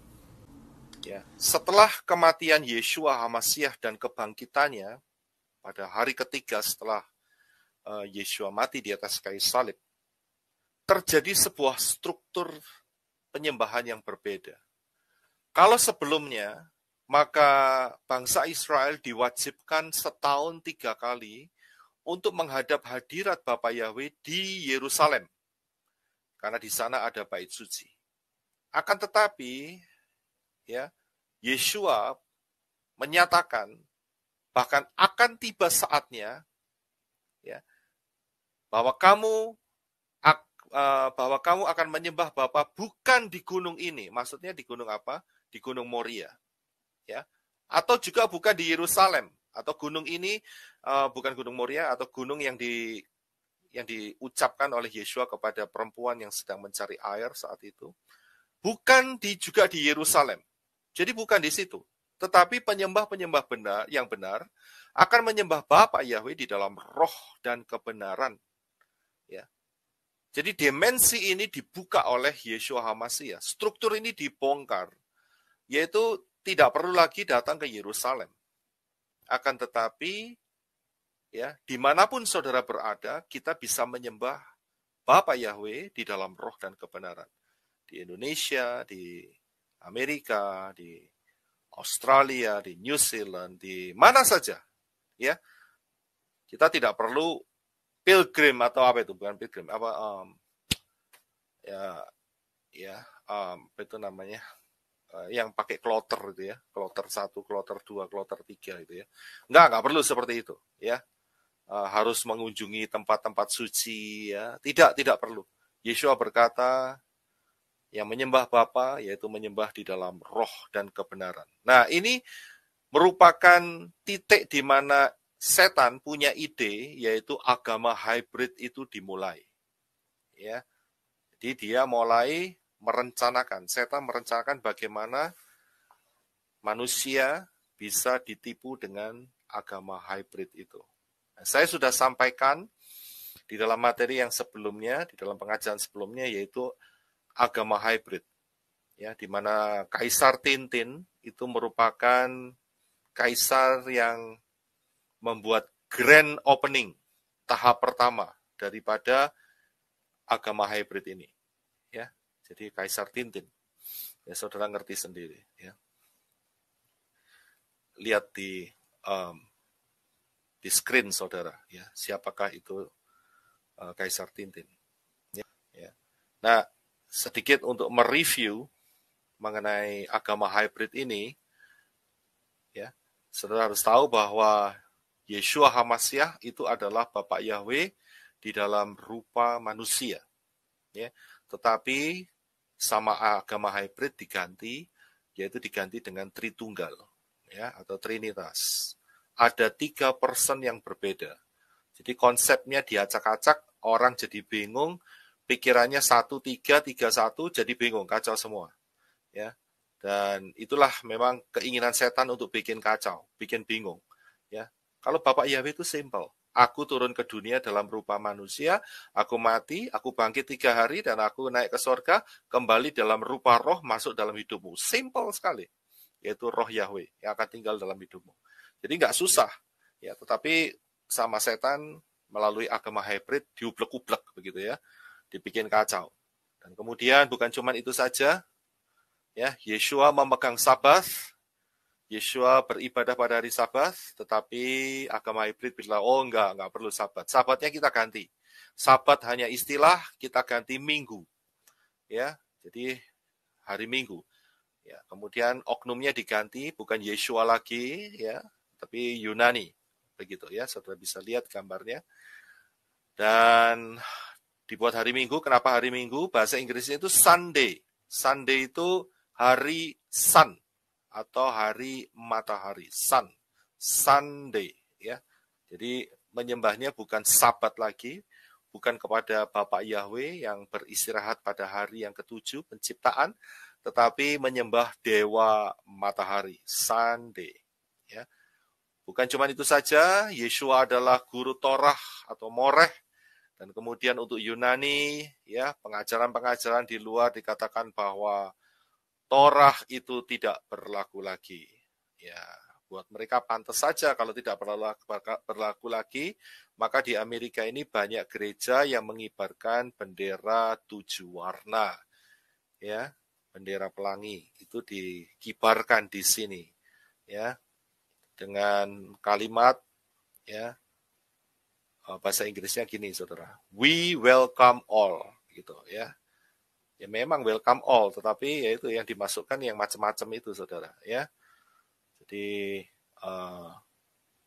Ya, setelah kematian Yeshua HaMasiah dan kebangkitannya pada hari ketiga setelah Yeshua mati di atas kayu salib, terjadi sebuah struktur penyembahan yang berbeda. Kalau sebelumnya maka bangsa Israel diwajibkan setahun 3 kali untuk menghadap hadirat Bapa Yahweh di Yerusalem, karena di sana ada bait suci. Akan tetapi, ya, Yeshua menyatakan bahkan akan tiba saatnya, ya, bahwa kamu akan menyembah Bapa bukan di gunung ini. Maksudnya di gunung apa? Di Gunung Moria, ya. Atau juga bukan di Yerusalem, atau gunung ini bukan Gunung Moria, atau gunung yang diucapkan oleh Yeshua kepada perempuan yang sedang mencari air saat itu. Bukan juga di Yerusalem. Jadi bukan di situ. Tetapi penyembah-penyembah yang benar akan menyembah Bapa Yahweh di dalam roh dan kebenaran. Ya. Jadi dimensi ini dibuka oleh Yeshua HaMashiach. Struktur ini dibongkar. Yaitu tidak perlu lagi datang ke Yerusalem. Akan tetapi, ya, dimanapun saudara berada, kita bisa menyembah Bapa Yahweh di dalam roh dan kebenaran. Di Indonesia, di Amerika, di Australia, di New Zealand, di mana saja, ya. Kita tidak perlu pilgrim atau apa itu, bukan pilgrim, apa itu namanya, yang pakai kloter itu ya, kloter 1, kloter 2, kloter 3 itu ya. Enggak perlu seperti itu, ya. Harus mengunjungi tempat-tempat suci, ya. Tidak perlu. Yeshua berkata, yang menyembah Bapa yaitu menyembah di dalam roh dan kebenaran. Nah, ini merupakan titik di mana setan punya ide, yaitu agama hybrid itu dimulai. Ya. Jadi dia mulai merencanakan, setan merencanakan bagaimana manusia bisa ditipu dengan agama hybrid itu. Nah, saya sudah sampaikan di dalam materi yang sebelumnya, di dalam pengajaran sebelumnya, yaitu agama hybrid, ya, di mana Kaisar Tintin itu merupakan kaisar yang membuat grand opening tahap pertama daripada agama hybrid ini, ya. Jadi Kaisar Tintin, ya, saudara ngerti sendiri, ya. Lihat di screen saudara, ya, siapakah itu Kaisar Tintin, ya. Nah, sedikit untuk mereview mengenai agama hybrid ini, ya, saudara harus tahu bahwa Yeshua HaMashiach itu adalah Bapa Yahweh di dalam rupa manusia, ya. Tetapi sama agama hybrid diganti, yaitu diganti dengan Tritunggal, ya, atau Trinitas. Ada 3 person yang berbeda. Jadi konsepnya diacak-acak, orang jadi bingung, pikirannya 1, 3, 3, 1, jadi bingung, kacau semua, ya. Dan itulah memang keinginan setan untuk bikin kacau, bikin bingung, ya. Kalau Bapak Yahweh itu simple. Aku turun ke dunia dalam rupa manusia, aku mati, aku bangkit 3 hari, dan aku naik ke surga, kembali dalam rupa roh, masuk dalam hidupmu. Simple sekali. Yaitu roh Yahweh yang akan tinggal dalam hidupmu. Jadi nggak susah, ya. Tetapi sama setan melalui agama hybrid diublek-ublek begitu ya, dibikin kacau. Dan kemudian bukan cuma itu saja, ya, Yeshua memegang Sabat, Yeshua beribadah pada hari Sabat, tetapi agama hybrid bilang, oh enggak perlu Sabat. Sabatnya kita ganti. Sabat hanya istilah, kita ganti Minggu. Ya, jadi hari Minggu. Ya, kemudian oknumnya diganti, bukan Yeshua lagi, ya, tapi Yunani. Begitu ya, saudara bisa lihat gambarnya. Dan dibuat hari Minggu, kenapa hari Minggu? Bahasa Inggrisnya itu Sunday. Sunday itu hari sun atau hari matahari, sun, Sunday, ya. Jadi menyembahnya bukan Sabat lagi, bukan kepada Bapa Yahweh yang beristirahat pada hari yang ke-7 penciptaan, tetapi menyembah dewa matahari, Sunday, ya. Bukan cuma itu saja, Yeshua adalah guru Torah atau Moreh, dan kemudian untuk Yunani, ya, pengajaran-pengajaran di luar dikatakan bahwa Torah itu tidak berlaku lagi. Ya, buat mereka pantas saja kalau tidak berlaku lagi, maka di Amerika ini banyak gereja yang mengibarkan bendera 7 warna. Ya, bendera pelangi itu dikibarkan di sini. ya, dengan kalimat ya bahasa Inggrisnya gini, saudara. We welcome all, gitu ya. Ya memang welcome all, tetapi yaitu yang dimasukkan yang macam-macam itu, saudara. Ya, jadi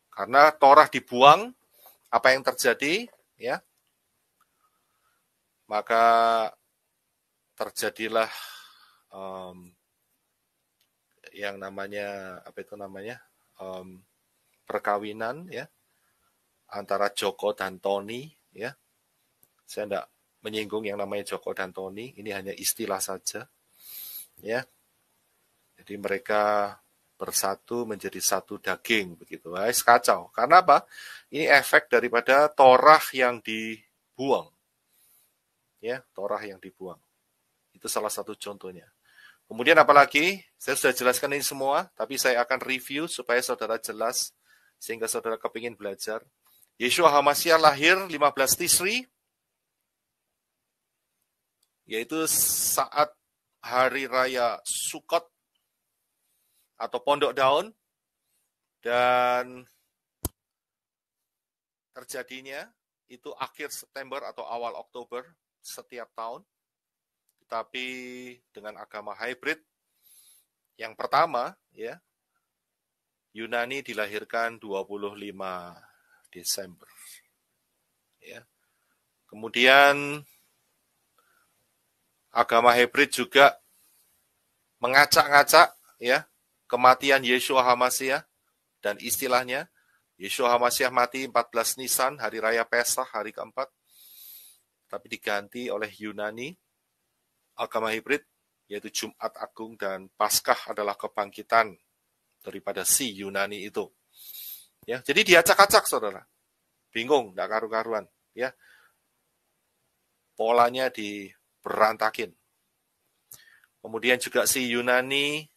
karena Torah dibuang, apa yang terjadi? Ya, maka terjadilah yang namanya apa itu namanya perkawinan ya antara Joko dan Tony ya. Saya tidak menyinggung yang namanya Joko dan Tony, ini hanya istilah saja ya. Jadi mereka bersatu menjadi satu daging begitu. Guys, kacau. Karena apa? Ini efek daripada Torah yang dibuang. Ya, Torah yang dibuang. Itu salah satu contohnya. Kemudian apalagi, saya sudah jelaskan ini semua, tapi saya akan review supaya saudara jelas, sehingga saudara kepingin belajar. Yeshua HaMashiach lahir 15 Tisri, yaitu saat hari raya Sukot atau Pondok Daun, dan terjadinya itu akhir September atau awal Oktober setiap tahun, tetapi dengan agama hybrid. Yang pertama, ya, Yunani dilahirkan 25 Desember. Ya. Kemudian agama hybrid juga mengacak-ngacak ya kematian Yeshua HaMashiach, dan istilahnya Yeshua HaMashiach mati 14 Nisan, hari raya Pesach, hari keempat, tapi diganti oleh Yunani agama hybrid, yaitu Jumat Agung, dan Paskah adalah kebangkitan daripada si Yunani itu. Ya, jadi diacak-acak, saudara. Bingung, tidak karu-karuan. Ya, polanya diberantakin. Kemudian juga si Yunani,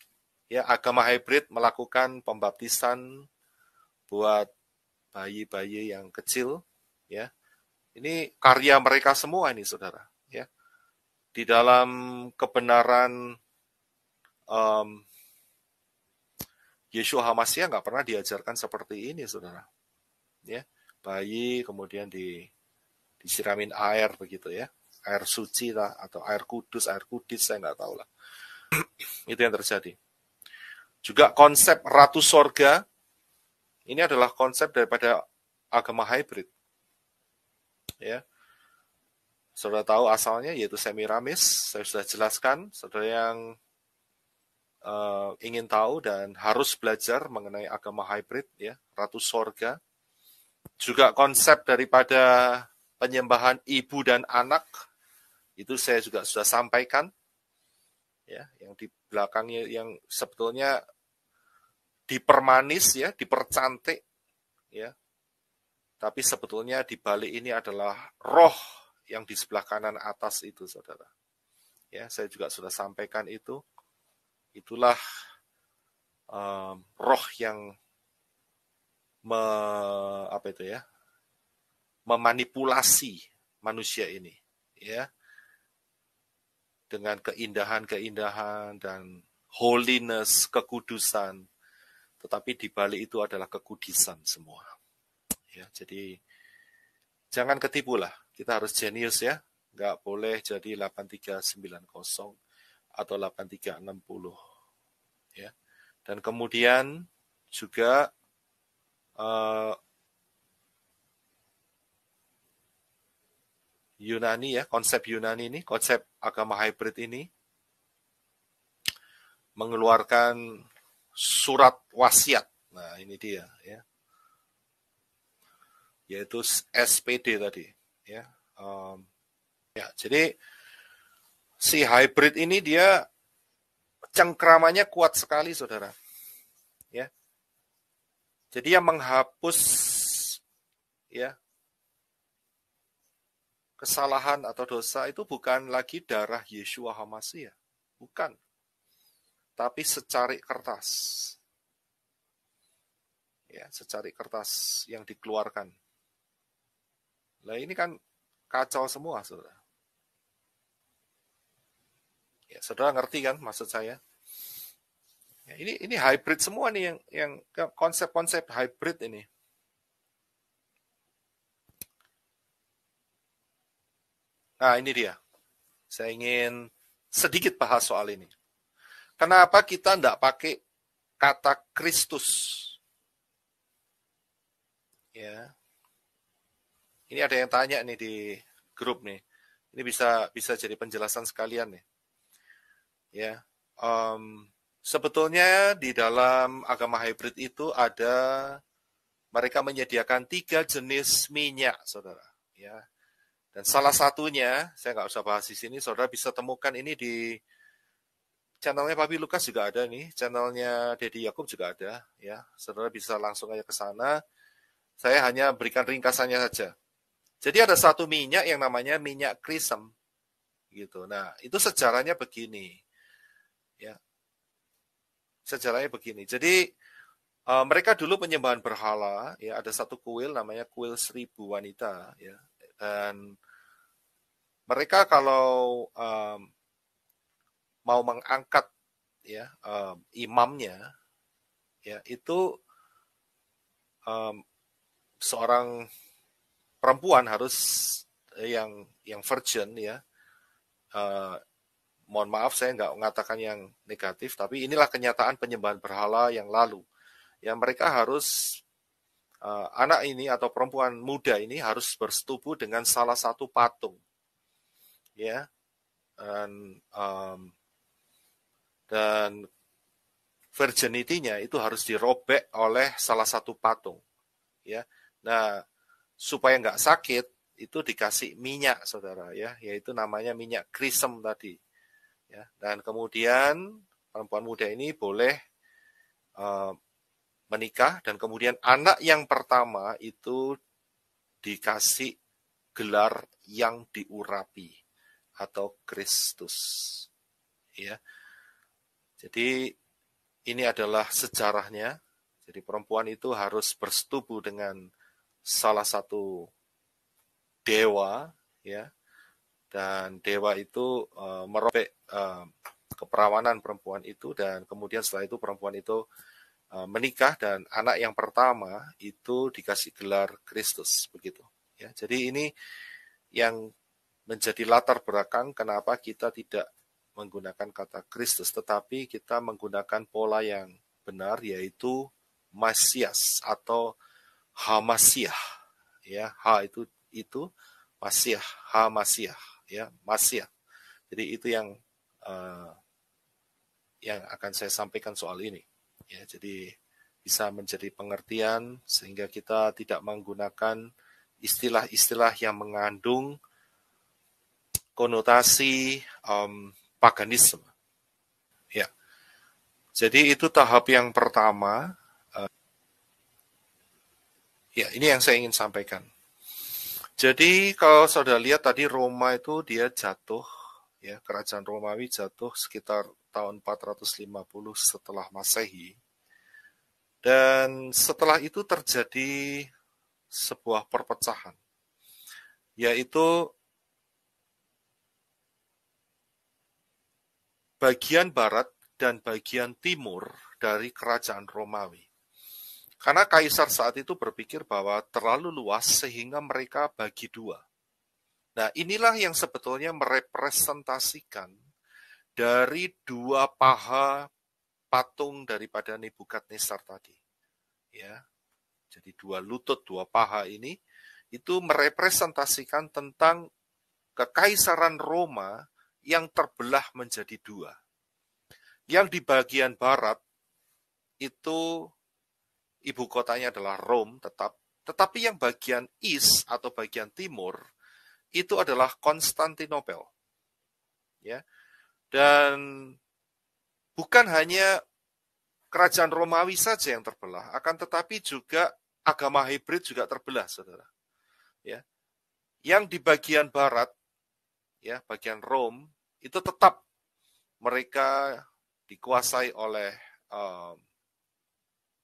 ya, agama hybrid melakukan pembaptisan buat bayi-bayi yang kecil. Ya, ini karya mereka semua ini, saudara. Ya, di dalam kebenaran Yeshua HaMashiach nggak pernah diajarkan seperti ini, saudara. Ya, bayi kemudian disiramin air begitu ya, air suci lah atau air kudus, saya nggak tahu lah. Itu yang terjadi. Juga konsep ratu sorga ini adalah konsep daripada agama hybrid. Ya, saudara tahu asalnya yaitu Semiramis. Saya sudah jelaskan. Saudara yang ingin tahu dan harus belajar mengenai agama hybrid, ya, ratu sorga. Juga konsep daripada penyembahan ibu dan anak, itu saya juga sudah sampaikan, ya, yang di belakangnya yang sebetulnya dipermanis, ya, dipercantik, ya, tapi sebetulnya di balik ini adalah roh yang di sebelah kanan atas itu, saudara. Ya, saya juga sudah sampaikan itu. Itulah roh yang memanipulasi manusia ini, ya, dengan keindahan-keindahan dan holiness, kekudusan, tetapi di balik itu adalah kekudisan semua. Ya, jadi jangan ketipu lah, kita harus jenius ya, nggak boleh jadi 8390 atau 8360. Ya. Dan kemudian juga Yunani ya, konsep Yunani ini, konsep agama hybrid ini mengeluarkan surat wasiat. Nah, ini dia ya. Yaitu SPD tadi, ya. Ya, jadi si hybrid ini dia cengkramannya kuat sekali, saudara. Ya. Jadi yang menghapus ya kesalahan atau dosa itu bukan lagi darah Yeshua HaMashiach, bukan. Tapi secari kertas. Ya, secari kertas yang dikeluarkan. Nah, ini kan kacau semua, saudara. Ya, saudara ngerti kan maksud saya? Ya, ini hybrid semua nih yang konsep-konsep hybrid ini. Nah, ini dia. Saya ingin sedikit bahas soal ini. Kenapa kita tidak pakai kata Kristus? Ya, ini ada yang tanya nih di grup nih. Ini bisa jadi penjelasan sekalian nih. Ya, sebetulnya di dalam agama hybrid itu ada mereka menyediakan 3 jenis minyak, saudara. Ya, dan salah satunya saya nggak usah bahas di sini, saudara bisa temukan ini di channelnya Papi Lukas juga ada nih, channelnya Dedi Yakub juga ada. Ya, saudara bisa langsung aja ke sana. Saya hanya berikan ringkasannya saja. Jadi ada satu minyak yang namanya minyak krisem, gitu. Nah, itu sejarahnya begini, ya. Sejarahnya begini. Jadi mereka dulu penyembahan berhala, ya ada satu kuil namanya kuil 1000 wanita, ya. Dan mereka kalau mau mengangkat ya imamnya, ya itu seorang perempuan harus yang virgin ya. Mohon maaf saya nggak mengatakan yang negatif, tapi inilah kenyataan penyembahan berhala yang lalu. Ya mereka harus anak ini atau perempuan muda ini harus bersetubuh dengan salah satu patung, ya, dan virginity-nya itu harus dirobek oleh salah satu patung, ya. Nah, supaya nggak sakit itu dikasih minyak, saudara, ya, yaitu namanya minyak krisem tadi, ya. Dan kemudian perempuan muda ini boleh menikah dan kemudian anak yang pertama itu dikasih gelar yang diurapi atau Kristus, ya. Jadi ini adalah sejarahnya. Jadi perempuan itu harus bersetubuh dengan salah satu dewa, ya, dan dewa itu merobek keperawanan perempuan itu, dan kemudian setelah itu perempuan itu menikah dan anak yang pertama itu dikasih gelar Kristus, begitu. Ya, jadi ini yang menjadi latar belakang kenapa kita tidak menggunakan kata Kristus, tetapi kita menggunakan pola yang benar, yaitu Masias atau Hamasiah. Ya, H itu Masiah, Hamasiah, ya, Masiah. Jadi itu uh, yang akan saya sampaikan soal ini. Ya, jadi bisa menjadi pengertian sehingga kita tidak menggunakan istilah-istilah yang mengandung konotasi paganisme. Ya, jadi itu tahap yang pertama. Ya, ini yang saya ingin sampaikan. Jadi kalau saudara lihat tadi Roma itu dia jatuh, ya kerajaan Romawi jatuh sekitar tahun 450 setelah Masehi. Dan setelah itu terjadi sebuah perpecahan, yaitu bagian barat dan bagian timur dari kerajaan Romawi. Karena kaisar saat itu berpikir bahwa terlalu luas sehingga mereka bagi dua. Nah, inilah yang sebetulnya merepresentasikan dari dua paha patung daripada Nebukadnezar tadi. Ya. Jadi dua lutut, dua paha ini itu merepresentasikan tentang kekaisaran Roma yang terbelah menjadi dua. Yang di bagian barat itu ibu kotanya adalah Rome tetap, tetapi yang bagian east atau bagian timur itu adalah Konstantinopel. Ya. Dan bukan hanya kerajaan Romawi saja yang terbelah, akan tetapi juga agama hibrid juga terbelah, saudara. Ya. Yang di bagian barat, ya, bagian Rome itu tetap mereka dikuasai oleh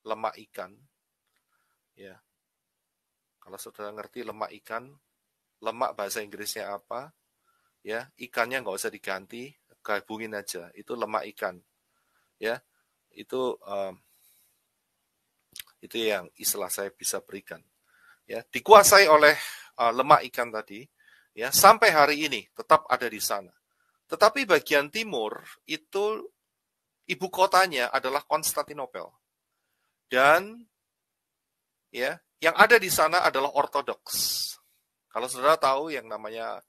lemak ikan. Ya, kalau saudara ngerti lemak ikan, lemak bahasa Inggrisnya apa? Ya, ikannya nggak usah diganti, gabungin aja. Itu lemak ikan. Ya, Itu yang istilah saya bisa berikan. Ya, dikuasai oleh lemak ikan tadi, ya, sampai hari ini tetap ada di sana. Tetapi bagian timur itu ibu kotanya adalah Konstantinopel. Dan ya, yang ada di sana adalah Ortodoks. Kalau saudara tahu yang namanya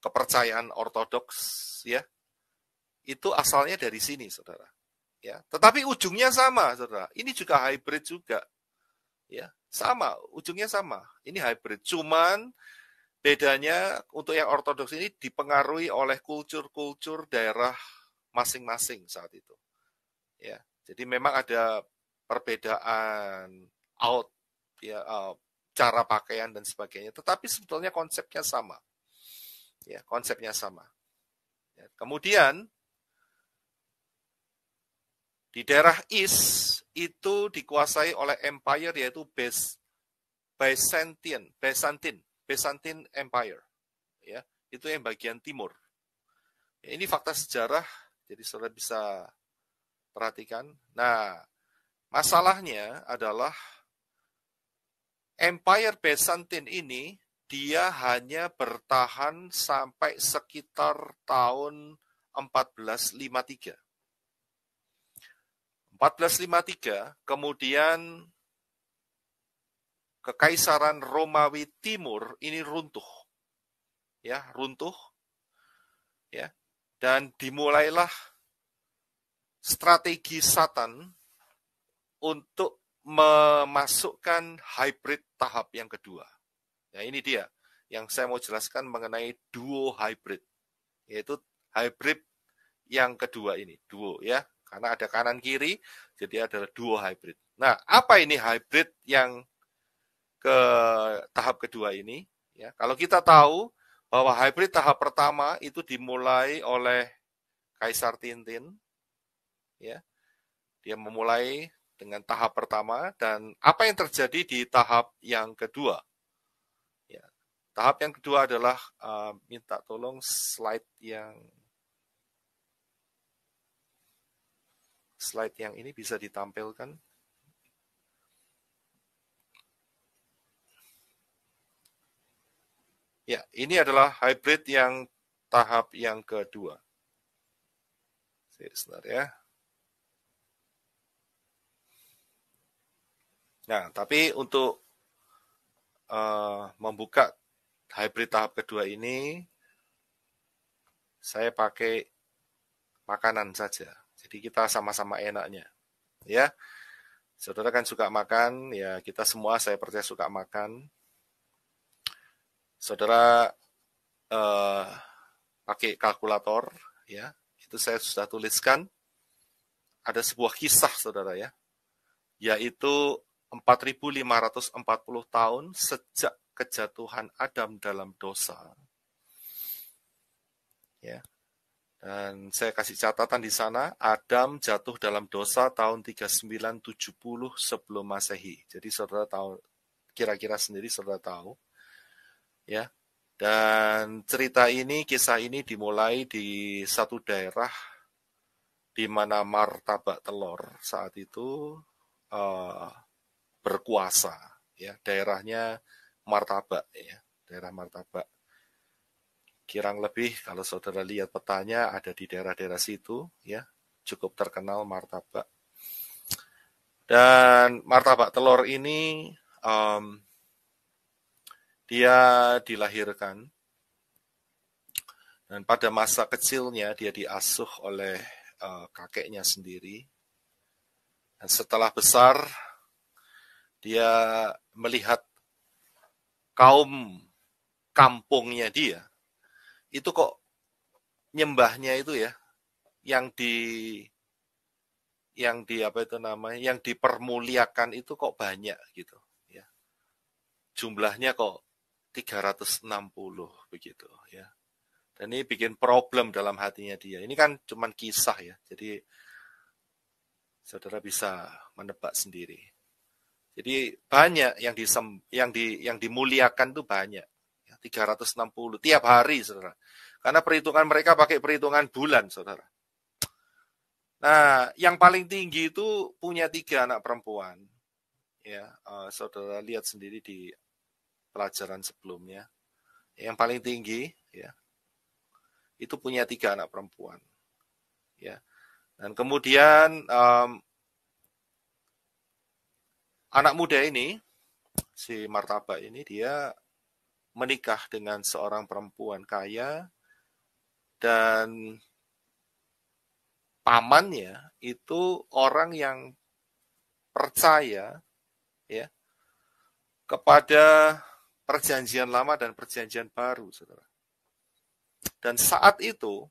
kepercayaan Ortodoks, ya, itu asalnya dari sini, saudara. Ya, tetapi ujungnya sama, saudara. Ini juga hybrid juga, ya, sama, ujungnya sama. Ini hybrid, cuman bedanya untuk yang Ortodoks ini dipengaruhi oleh kultur-kultur daerah masing-masing saat itu. Ya, jadi memang ada perbedaan ya, cara pakaian dan sebagainya, tetapi sebetulnya konsepnya sama. Ya, konsepnya sama. Ya, kemudian di daerah East itu dikuasai oleh empire yaitu Byzantine Empire. Ya, itu yang bagian timur. Ya, ini fakta sejarah, jadi saudara bisa perhatikan. Nah, masalahnya adalah Empire Byzantine ini dia hanya bertahan sampai sekitar tahun 1453. 1453, kemudian Kekaisaran Romawi Timur ini runtuh. Ya, runtuh. Ya. Dan dimulailah strategi Satan untuk memasukkan hybrid tahap yang kedua. Ya, ini dia yang saya mau jelaskan mengenai duo hybrid. Yaitu hybrid yang kedua ini, duo ya. Karena ada kanan kiri, jadi adalah duo hybrid. Nah, apa ini hybrid yang ke tahap kedua ini? Ya, kalau kita tahu bahwa hybrid tahap pertama itu dimulai oleh Kaisar Tintin, ya, dia memulai dengan tahap pertama dan apa yang terjadi di tahap yang kedua? Ya, tahap yang kedua adalah minta tolong slide yang ini bisa ditampilkan. Ya, ini adalah hybrid yang tahap yang kedua. Sebentar ya. Nah, tapi untuk membuka hybrid tahap kedua ini, saya pakai makanan saja. Jadi kita sama-sama enaknya. Ya, saudara kan suka makan, ya kita semua saya percaya suka makan. Saudara pakai kalkulator, ya, itu saya sudah tuliskan. Ada sebuah kisah, saudara ya, yaitu 4.540 tahun sejak kejatuhan Adam dalam dosa. Ya. Dan saya kasih catatan di sana, Adam jatuh dalam dosa tahun 3970 sebelum Masehi. Jadi saudara tahu, kira-kira sendiri saudara tahu. Ya. Dan cerita ini, kisah ini dimulai di satu daerah di mana martabak telur saat itu berkuasa, ya, daerahnya martabak, ya, daerah martabak. Kirang lebih kalau saudara lihat petanya ada di daerah-daerah situ, ya, cukup terkenal martabak. Dan martabak telur ini dia dilahirkan dan pada masa kecilnya dia diasuh oleh kakeknya sendiri. Dan setelah besar dia melihat kaum kampungnya dia itu kok nyembahnya itu ya yang apa itu namanya, yang dipermuliakan itu kok banyak gitu ya. Jumlahnya kok 360 begitu ya. Dan ini bikin problem dalam hatinya dia. Ini kan cuman kisah ya. Jadi saudara bisa menebak sendiri. Jadi banyak yang dimuliakan tuh banyak. 360 tiap hari, saudara. Karena perhitungan mereka pakai perhitungan bulan, saudara. Nah, yang paling tinggi itu punya 3 anak perempuan. Ya, saudara lihat sendiri di pelajaran sebelumnya. Yang paling tinggi, ya, itu punya 3 anak perempuan. Ya, dan kemudian anak muda ini, si Martaba ini, dia menikah dengan seorang perempuan kaya dan pamannya itu orang yang percaya ya kepada perjanjian lama dan perjanjian baru, saudara. Dan saat itu,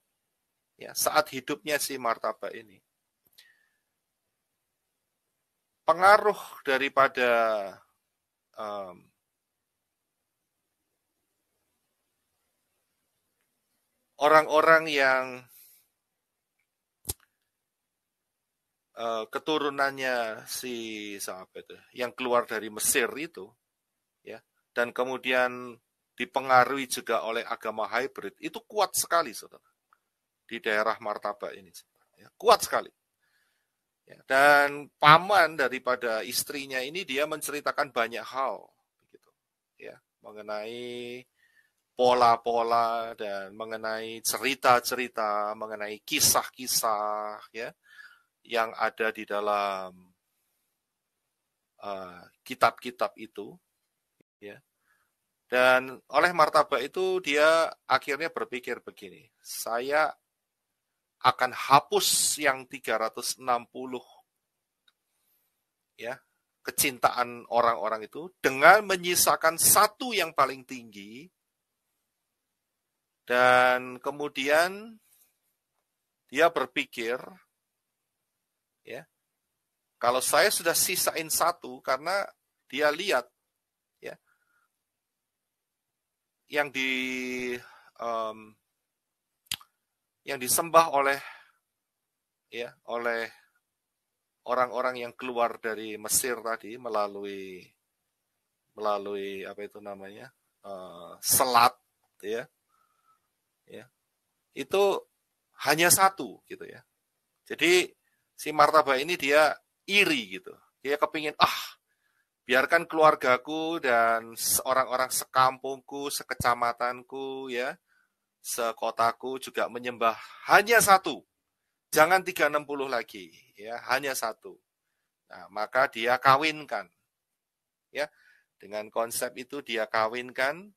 ya, saat hidupnya si Martaba ini, pengaruh daripada orang-orang yang keturunannya si siapa itu, yang keluar dari Mesir itu, ya, dan kemudian dipengaruhi juga oleh agama hybrid, itu kuat sekali, saudara, di daerah Martaba ini, ya, kuat sekali. Ya, dan paman daripada istrinya ini dia menceritakan banyak hal, begitu, ya, mengenai pola-pola dan mengenai cerita-cerita, mengenai kisah-kisah, ya, yang ada di dalam kitab-kitab itu, ya. Dan oleh Martaba itu dia akhirnya berpikir begini, saya akan hapus yang 360 ya kecintaan orang-orang itu dengan menyisakan satu yang paling tinggi, dan kemudian dia berpikir ya kalau saya sudah sisain satu, karena dia lihat ya yang disembah oleh orang-orang yang keluar dari Mesir tadi melalui apa itu namanya selat, ya itu hanya satu gitu ya. Jadi si Martaba ini dia iri gitu, dia kepingin biarkan keluargaku dan orang-orang sekampungku, sekecamatanku, ya, sekotaku juga menyembah hanya satu. Jangan 360 lagi, ya, hanya satu. Nah, maka dia kawinkan. Ya, dengan konsep itu dia kawinkan,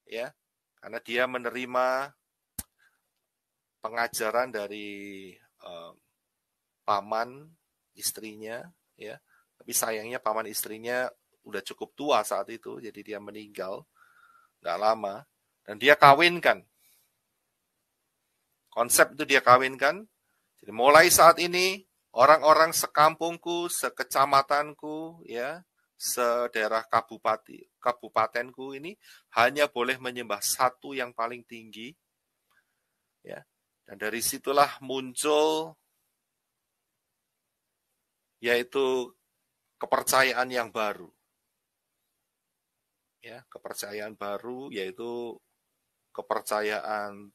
ya, karena dia menerima pengajaran dari paman istrinya, ya. Tapi sayangnya paman istrinya udah cukup tua saat itu, jadi dia meninggal nggak lama, dan dia kawinkan. Konsep itu dia kawinkan. Jadi mulai saat ini orang-orang sekampungku, sekecamatanku, ya, sedaerah kabupatenku ini hanya boleh menyembah satu yang paling tinggi, ya. Dan dari situlah muncul yaitu kepercayaan yang baru, ya, kepercayaan baru yaitu kepercayaan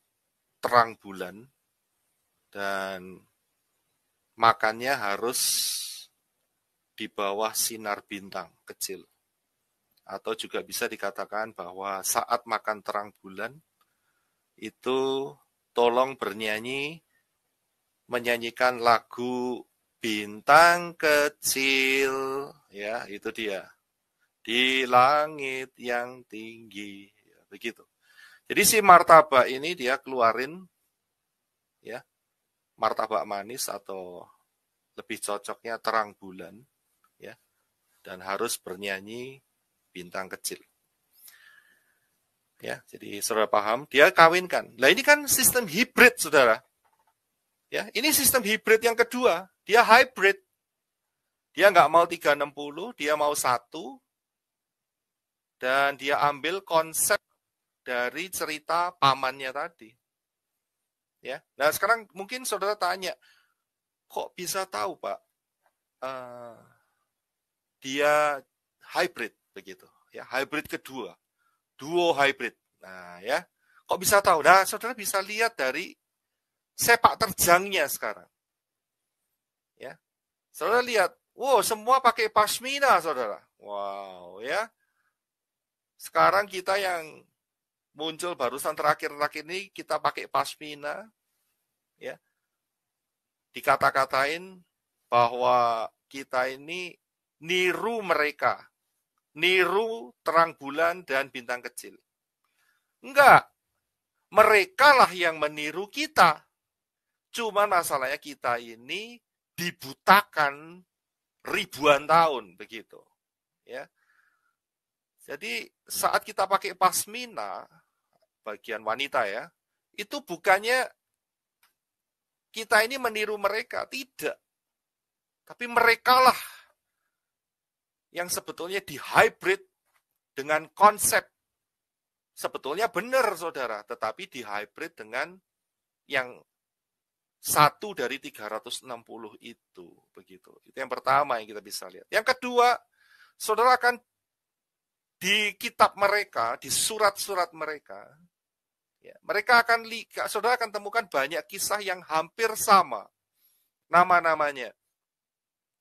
terang bulan, dan makannya harus di bawah sinar bintang kecil. Atau juga bisa dikatakan bahwa saat makan terang bulan, itu tolong menyanyikan lagu Bintang Kecil, ya, itu dia. Di langit yang tinggi, ya, begitu. Jadi si Martaba ini dia keluarin ya martabak manis atau lebih cocoknya terang bulan, ya, dan harus bernyanyi bintang kecil. Ya, jadi saudara paham, dia kawinkan. Nah, ini kan sistem hibrid, saudara. Ya, ini sistem hibrid yang kedua. Dia hybrid. Dia nggak mau 360, dia mau satu, dan dia ambil konsep dari cerita pamannya tadi. Ya, nah sekarang mungkin saudara tanya, kok bisa tahu, Pak? Dia hybrid begitu, ya, hybrid kedua, duo hybrid. Nah, ya, kok bisa tahu? Nah, saudara bisa lihat dari sepak terjangnya sekarang. Ya, saudara lihat, wow, semua pakai pasmina, saudara. Wow, ya. Sekarang kita yang muncul barusan terakhir-terakhir ini kita pakai pasmina, ya. Dikata-katain bahwa kita ini niru mereka, niru terang bulan dan bintang kecil. Enggak, mereka lah yang meniru kita. Cuma masalahnya kita ini dibutakan ribuan tahun begitu, ya. Jadi saat kita pakai pasmina, bagian wanita ya, itu bukannya kita ini meniru mereka, tidak. Tapi merekalah yang sebetulnya dihybrid dengan konsep. Sebetulnya benar, saudara, tetapi dihybrid dengan yang satu dari 360 itu. Begitu. Itu yang pertama yang kita bisa lihat. Yang kedua, saudara akan di kitab mereka, di surat-surat mereka, ya, mereka akan saudara akan temukan banyak kisah yang hampir sama nama-namanya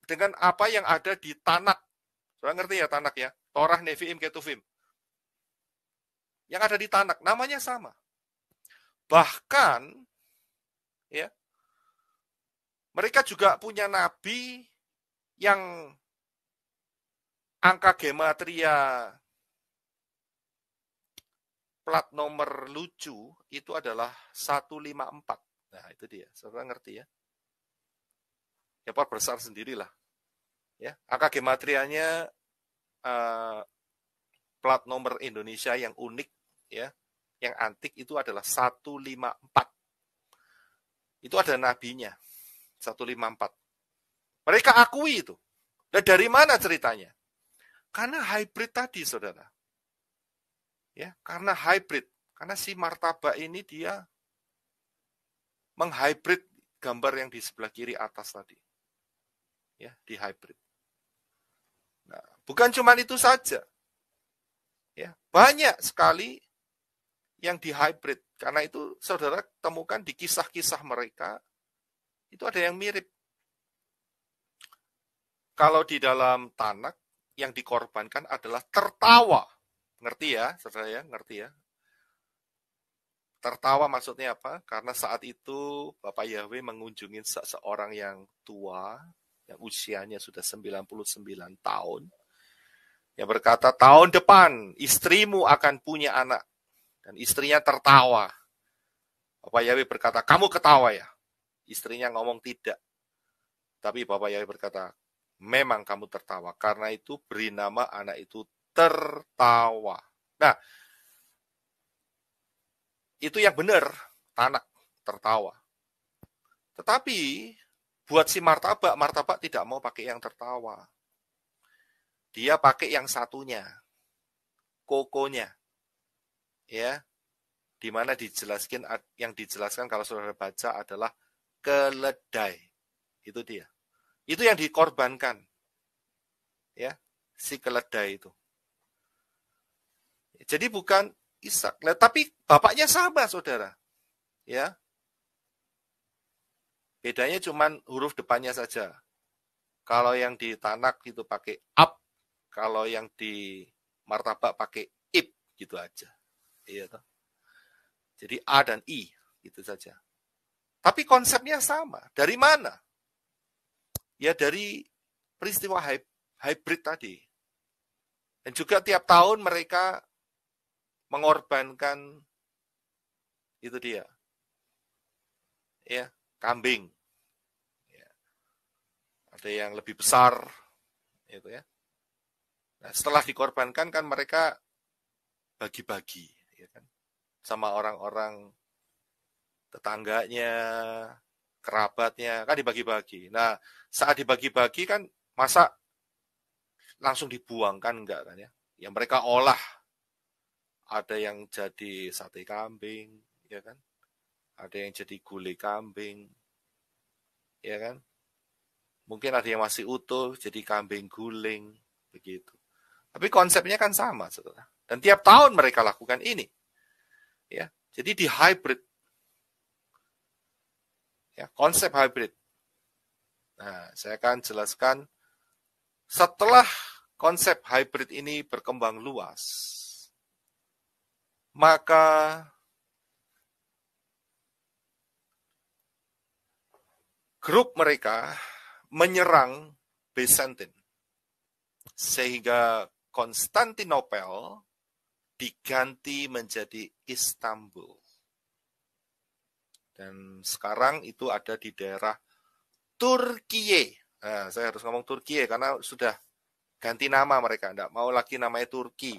dengan apa yang ada di Tanak. Saudara ngerti ya Tanak ya? Torah, Nevi'im, Ketuvim. Yang ada di Tanak, namanya sama. Bahkan, ya, mereka juga punya nabi yang angka gematria plat nomor lucu itu adalah 154. Nah, itu dia. Saudara ngerti ya? Ya, Pak besar sendirilah. Ya, angka gematrianya plat nomor Indonesia yang unik ya, yang antik itu adalah 154. Itu ada nabinya. 154. Mereka akui itu. Dan dari mana ceritanya? Karena hybrid tadi, saudara. Ya, karena hybrid. Karena si martabak ini dia menghybrid gambar yang di sebelah kiri atas tadi. Ya, di hybrid. Nah, bukan cuma itu saja. Ya, banyak sekali yang di hybrid. Karena itu saudara temukan di kisah-kisah mereka itu ada yang mirip. Kalau di dalam Tanak yang dikorbankan adalah tertawa. Ngerti ya, saudara ya? Ngerti ya? Tertawa maksudnya apa? Karena saat itu Bapak Yahweh mengunjungi seseorang yang tua, yang usianya sudah 99 tahun, yang berkata, tahun depan istrimu akan punya anak. Dan istrinya tertawa. Bapak Yahweh berkata, kamu ketawa ya? Istrinya ngomong tidak. Tapi Bapak Yahweh berkata, memang kamu tertawa. Karena itu beri nama anak itu tertawa. Nah, itu yang benar, Tanak, tertawa. Tetapi, buat si martabak tidak mau pakai yang tertawa. Dia pakai yang satunya, kokonya. Ya, di mana dijelaskan, yang dijelaskan kalau saudara baca adalah keledai. Itu dia. Itu yang dikorbankan. Ya, si keledai itu. Jadi bukan Ishak, tapi bapaknya sama, saudara. Ya. Bedanya cuma huruf depannya saja. Kalau yang di Tanak itu pakai up, kalau yang di martabak pakai ip, gitu aja. Iya toh. Jadi A dan I, gitu saja. Tapi konsepnya sama. Dari mana? Ya dari peristiwa hybrid tadi. Dan juga tiap tahun mereka mengorbankan itu dia. Ya, kambing. Ya. Ada yang lebih besar itu ya. Nah, setelah dikorbankan kan mereka bagi-bagi ya kan. Sama orang-orang tetangganya, kerabatnya, kan dibagi-bagi. Nah, saat dibagi-bagi kan masa langsung dibuang kan enggak kan ya. Ya mereka olah. Ada yang jadi sate kambing, ya kan? Ada yang jadi gulai kambing, ya kan? Mungkin ada yang masih utuh, jadi kambing guling, begitu. Tapi konsepnya kan sama, saudara. Dan tiap tahun mereka lakukan ini. Ya, jadi di hybrid. Ya, konsep hybrid. Nah, saya akan jelaskan setelah konsep hybrid ini berkembang luas, maka grup mereka menyerang Byzantine, sehingga Konstantinopel diganti menjadi Istanbul. Dan sekarang itu ada di daerah Turkiye. Nah, saya harus ngomong Turkiye karena sudah ganti nama mereka. Tidak mau lagi namanya Turki.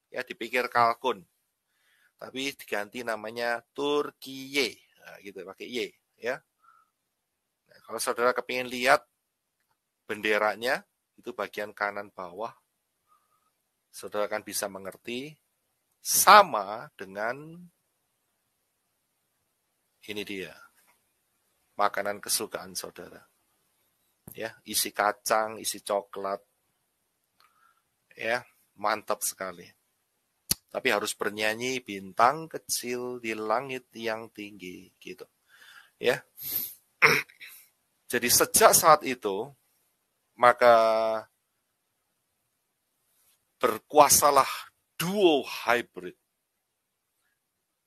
Ya, dipikir kalkun. Tapi diganti namanya Turkiye. Nah, gitu, pakai Y. Ya. Nah, kalau saudara kepingin lihat benderanya, itu bagian kanan bawah. Saudara akan bisa mengerti. Sama dengan ini dia. Makanan kesukaan saudara. Ya, isi kacang, isi coklat. Ya, mantap sekali. Tapi harus bernyanyi bintang kecil di langit yang tinggi gitu. Ya. Jadi sejak saat itu maka berkuasalah duo hybrid.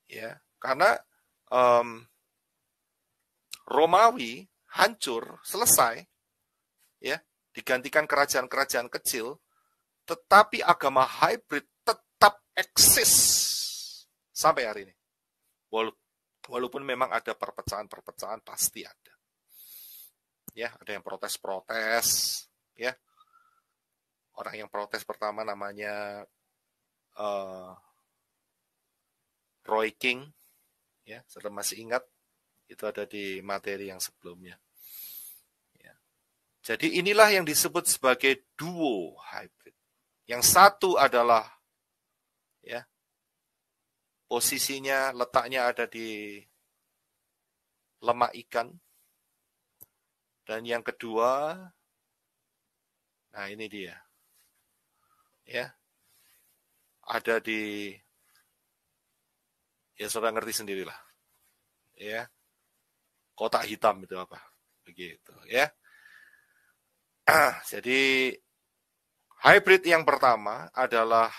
Ya, karena Romawi hancur, selesai, ya, digantikan kerajaan-kerajaan kecil, tetapi agama hybrid tetap eksis sampai hari ini. Walaupun memang ada perpecahan-perpecahan, pasti ada. Ya, ada yang protes-protes, ya. Orang yang protes pertama namanya Roy King, ya, saudara masih ingat? Itu ada di materi yang sebelumnya. Ya. Jadi inilah yang disebut sebagai duo hybrid. Yang satu adalah, ya, posisinya, letaknya ada di lemak ikan. Dan yang kedua, nah ini dia, ya, ada di, ya saudara ngerti sendirilah, ya, kotak hitam itu apa, begitu, ya. Jadi hybrid yang pertama adalah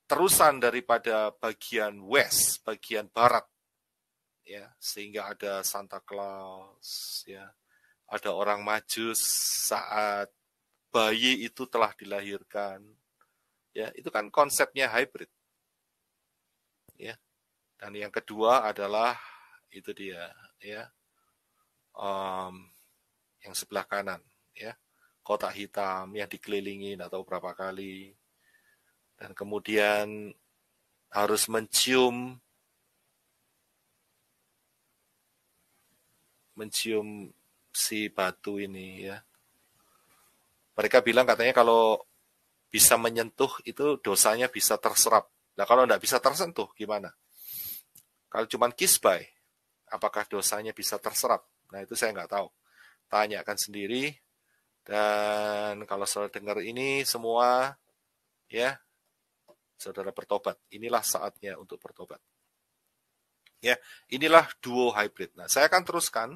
terusan daripada bagian west, bagian barat, ya, sehingga ada Santa Claus, ya, ada orang Majus saat bayi itu telah dilahirkan, ya, itu kan konsepnya hybrid, ya. Dan yang kedua adalah itu dia, ya, yang sebelah kanan, ya, kotak hitam yang dikelilingin atau berapa kali, dan kemudian harus mencium si batu ini, ya. Mereka bilang katanya kalau bisa menyentuh itu dosanya bisa terserap. Nah kalau tidak bisa tersentuh gimana? Kalau cuma kisbai, apakah dosanya bisa terserap? Nah itu saya nggak tahu. Tanyakan sendiri. Dan kalau saudara dengar ini semua, ya, saudara bertobat. Inilah saatnya untuk bertobat. Ya, inilah duo hybrid. Nah, saya akan teruskan.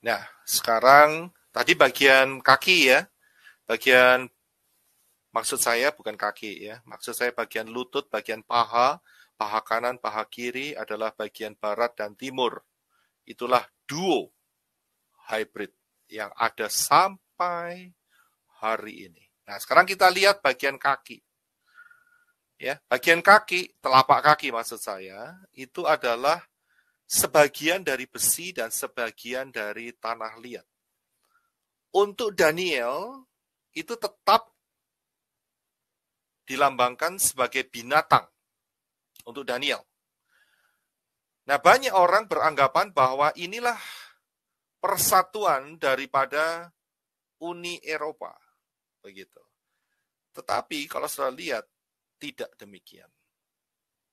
Nah, sekarang tadi bagian kaki, ya. Bagian, maksud saya bukan kaki, ya. Maksud saya bagian lutut, bagian paha, paha kanan, paha kiri adalah bagian barat dan timur. Itulah duo hybrid yang ada sampai hari ini. Nah, sekarang kita lihat bagian kaki. Ya, bagian kaki, telapak kaki maksud saya, itu adalah sebagian dari besi dan sebagian dari tanah liat. Untuk Daniel, itu tetap dilambangkan sebagai binatang untuk Daniel. Nah, banyak orang beranggapan bahwa inilah persatuan daripada Uni Eropa. Begitu. Tetapi kalau sudah lihat, tidak demikian.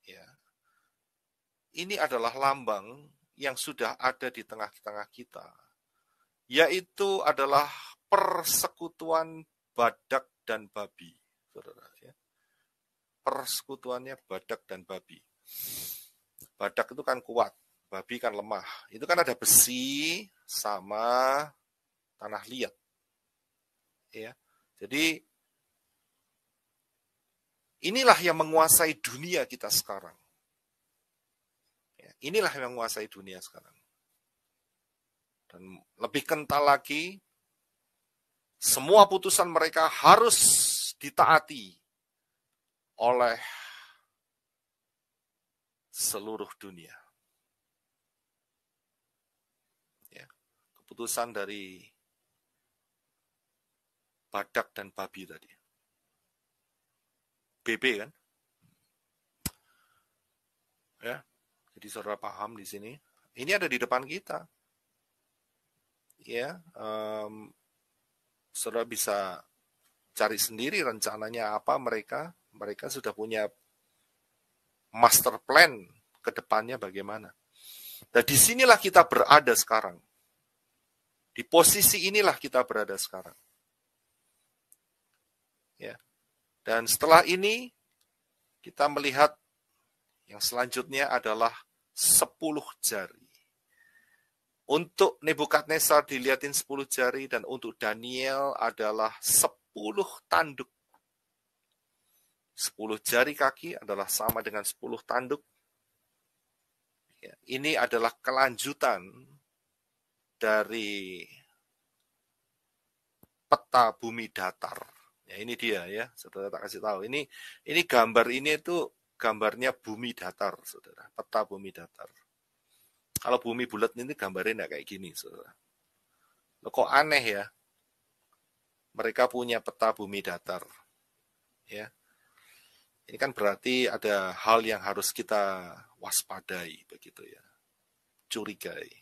Ya. Ini adalah lambang yang sudah ada di tengah-tengah kita. Yaitu adalah persekutuan badak dan babi. Saudara, ya. Persekutuannya badak dan babi. Badak itu kan kuat, babi kan lemah. Itu kan ada besi sama tanah liat. Ya. Jadi inilah yang menguasai dunia kita sekarang. Ya, inilah yang menguasai dunia sekarang. Dan lebih kental lagi, semua putusan mereka harus ditaati oleh seluruh dunia. Ya, keputusan dari badak dan babi tadi. BB kan? Ya, jadi saudara paham di sini. Ini ada di depan kita. Ya, saudara bisa cari sendiri rencananya apa mereka. Mereka sudah punya master plan ke depannya bagaimana. Dan disinilah kita berada sekarang. Di posisi inilah kita berada sekarang. Ya. Dan setelah ini kita melihat yang selanjutnya adalah 10 jari. Untuk Nebukadnezar dilihatin 10 jari dan untuk Daniel adalah 10 tanduk. 10 jari kaki adalah sama dengan 10 tanduk. Ya, ini adalah kelanjutan dari peta bumi datar. Ya, ini dia ya, saudara tak kasih tahu. Ini gambar ini itu gambarnya bumi datar, saudara. Peta bumi datar. Kalau bumi bulat ini gambarnya nggak kayak gini, saudara. Loh, kok aneh ya? Mereka punya peta bumi datar. Ya. Ini kan berarti ada hal yang harus kita waspadai begitu ya. Curigai.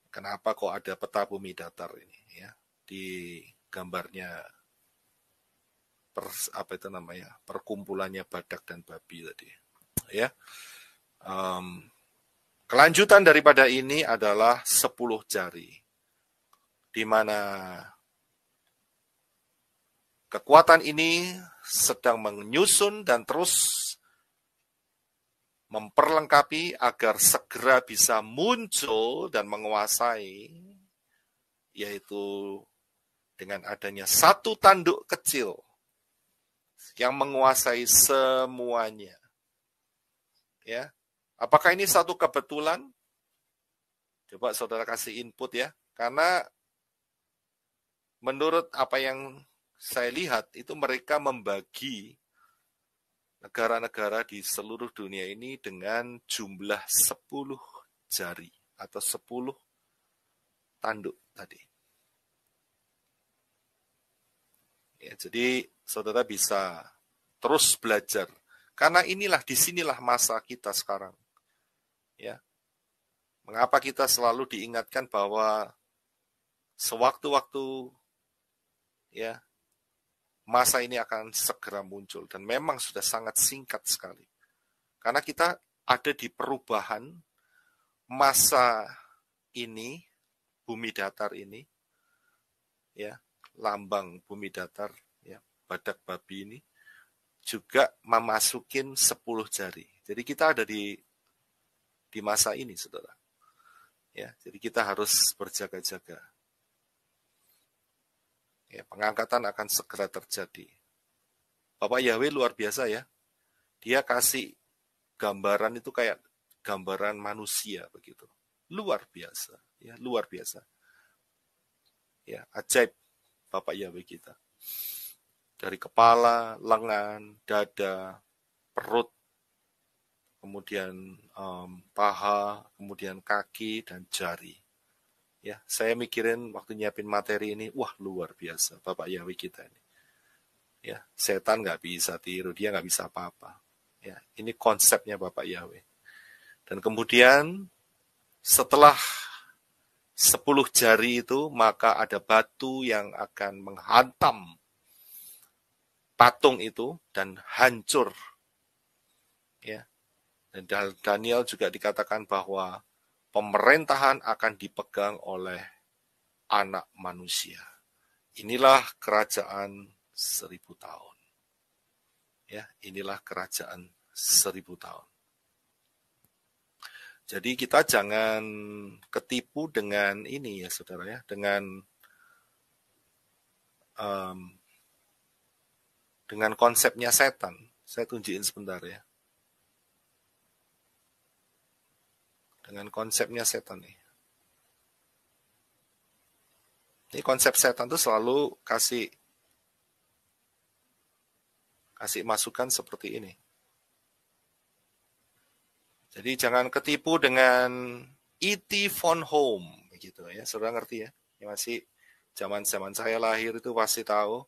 Kenapa kok ada peta bumi datar ini ya di gambarnya perkumpulannya badak dan babi tadi. Ya. Kelanjutan daripada ini adalah 10 jari. Di mana kekuatan ini sedang menyusun dan terus memperlengkapi agar segera bisa muncul dan menguasai, yaitu dengan adanya satu tanduk kecil yang menguasai semuanya. Ya, apakah ini satu kebetulan? Coba saudara kasih input ya, karena menurut apa yang saya lihat, itu mereka membagi negara-negara di seluruh dunia ini dengan jumlah 10 jari atau 10 tanduk tadi. Ya, jadi saudara bisa terus belajar. Karena disinilah masa kita sekarang. Ya. Mengapa kita selalu diingatkan bahwa sewaktu-waktu ya masa ini akan segera muncul, dan memang sudah sangat singkat sekali. Karena kita ada di perubahan masa ini, bumi datar ini, ya, lambang bumi datar, ya, badak babi ini, juga memasukin 10 jari. Jadi kita ada di masa ini, saudara. Ya, jadi kita harus berjaga-jaga. Ya, pengangkatan akan segera terjadi. Bapak Yahweh luar biasa ya. Dia kasih gambaran itu kayak gambaran manusia begitu. Luar biasa, ya, luar biasa. Ya, ajaib Bapak Yahweh kita. Dari kepala, lengan, dada, perut, kemudian paha, kemudian kaki dan jari. Ya, saya mikirin waktu nyiapin materi ini, wah luar biasa Bapak Yahweh kita ini. Ya, setan nggak bisa tiru, dia nggak bisa apa-apa. Ya, ini konsepnya Bapak Yahweh. Dan kemudian setelah 10 jari itu, maka ada batu yang akan menghantam patung itu dan hancur. Ya. Dan Daniel juga dikatakan bahwa pemerintahan akan dipegang oleh anak manusia. Inilah kerajaan 1000 tahun. Ya, inilah kerajaan 1000 tahun. Jadi kita jangan ketipu dengan ini ya saudara ya, dengan konsepnya setan. Saya tunjukin sebentar ya. Dengan konsepnya setan nih. Ini konsep setan tuh selalu kasih masukan seperti ini. Jadi jangan ketipu dengan E.T. Phone Home gitu ya. Saudara ngerti ya? Yang masih zaman saya lahir itu pasti tahu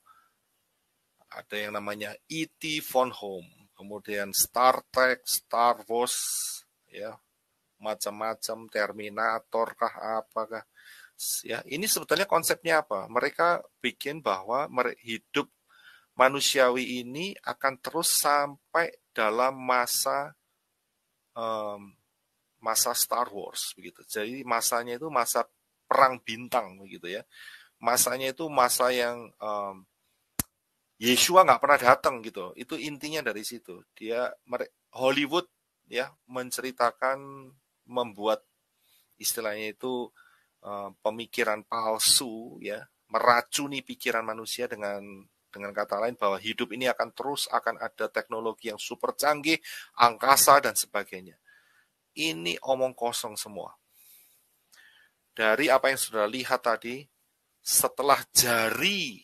ada yang namanya E.T. Phone Home, kemudian Star Trek, Star Wars, ya macam-macam, Terminator kah apakah. Ya, ini sebetulnya konsepnya apa? Mereka bikin bahwa hidup manusiawi ini akan terus sampai dalam masa Star Wars begitu. Jadi masanya itu masa perang bintang begitu ya. Masanya itu masa yang Yeshua nggak pernah datang gitu. Itu intinya dari situ. Hollywood ya menceritakan, membuat istilahnya itu pemikiran palsu ya, meracuni pikiran manusia dengan kata lain bahwa hidup ini akan ada teknologi yang super canggih, angkasa dan sebagainya. Ini omong kosong semua. Dari apa yang sudah lihat tadi, setelah 10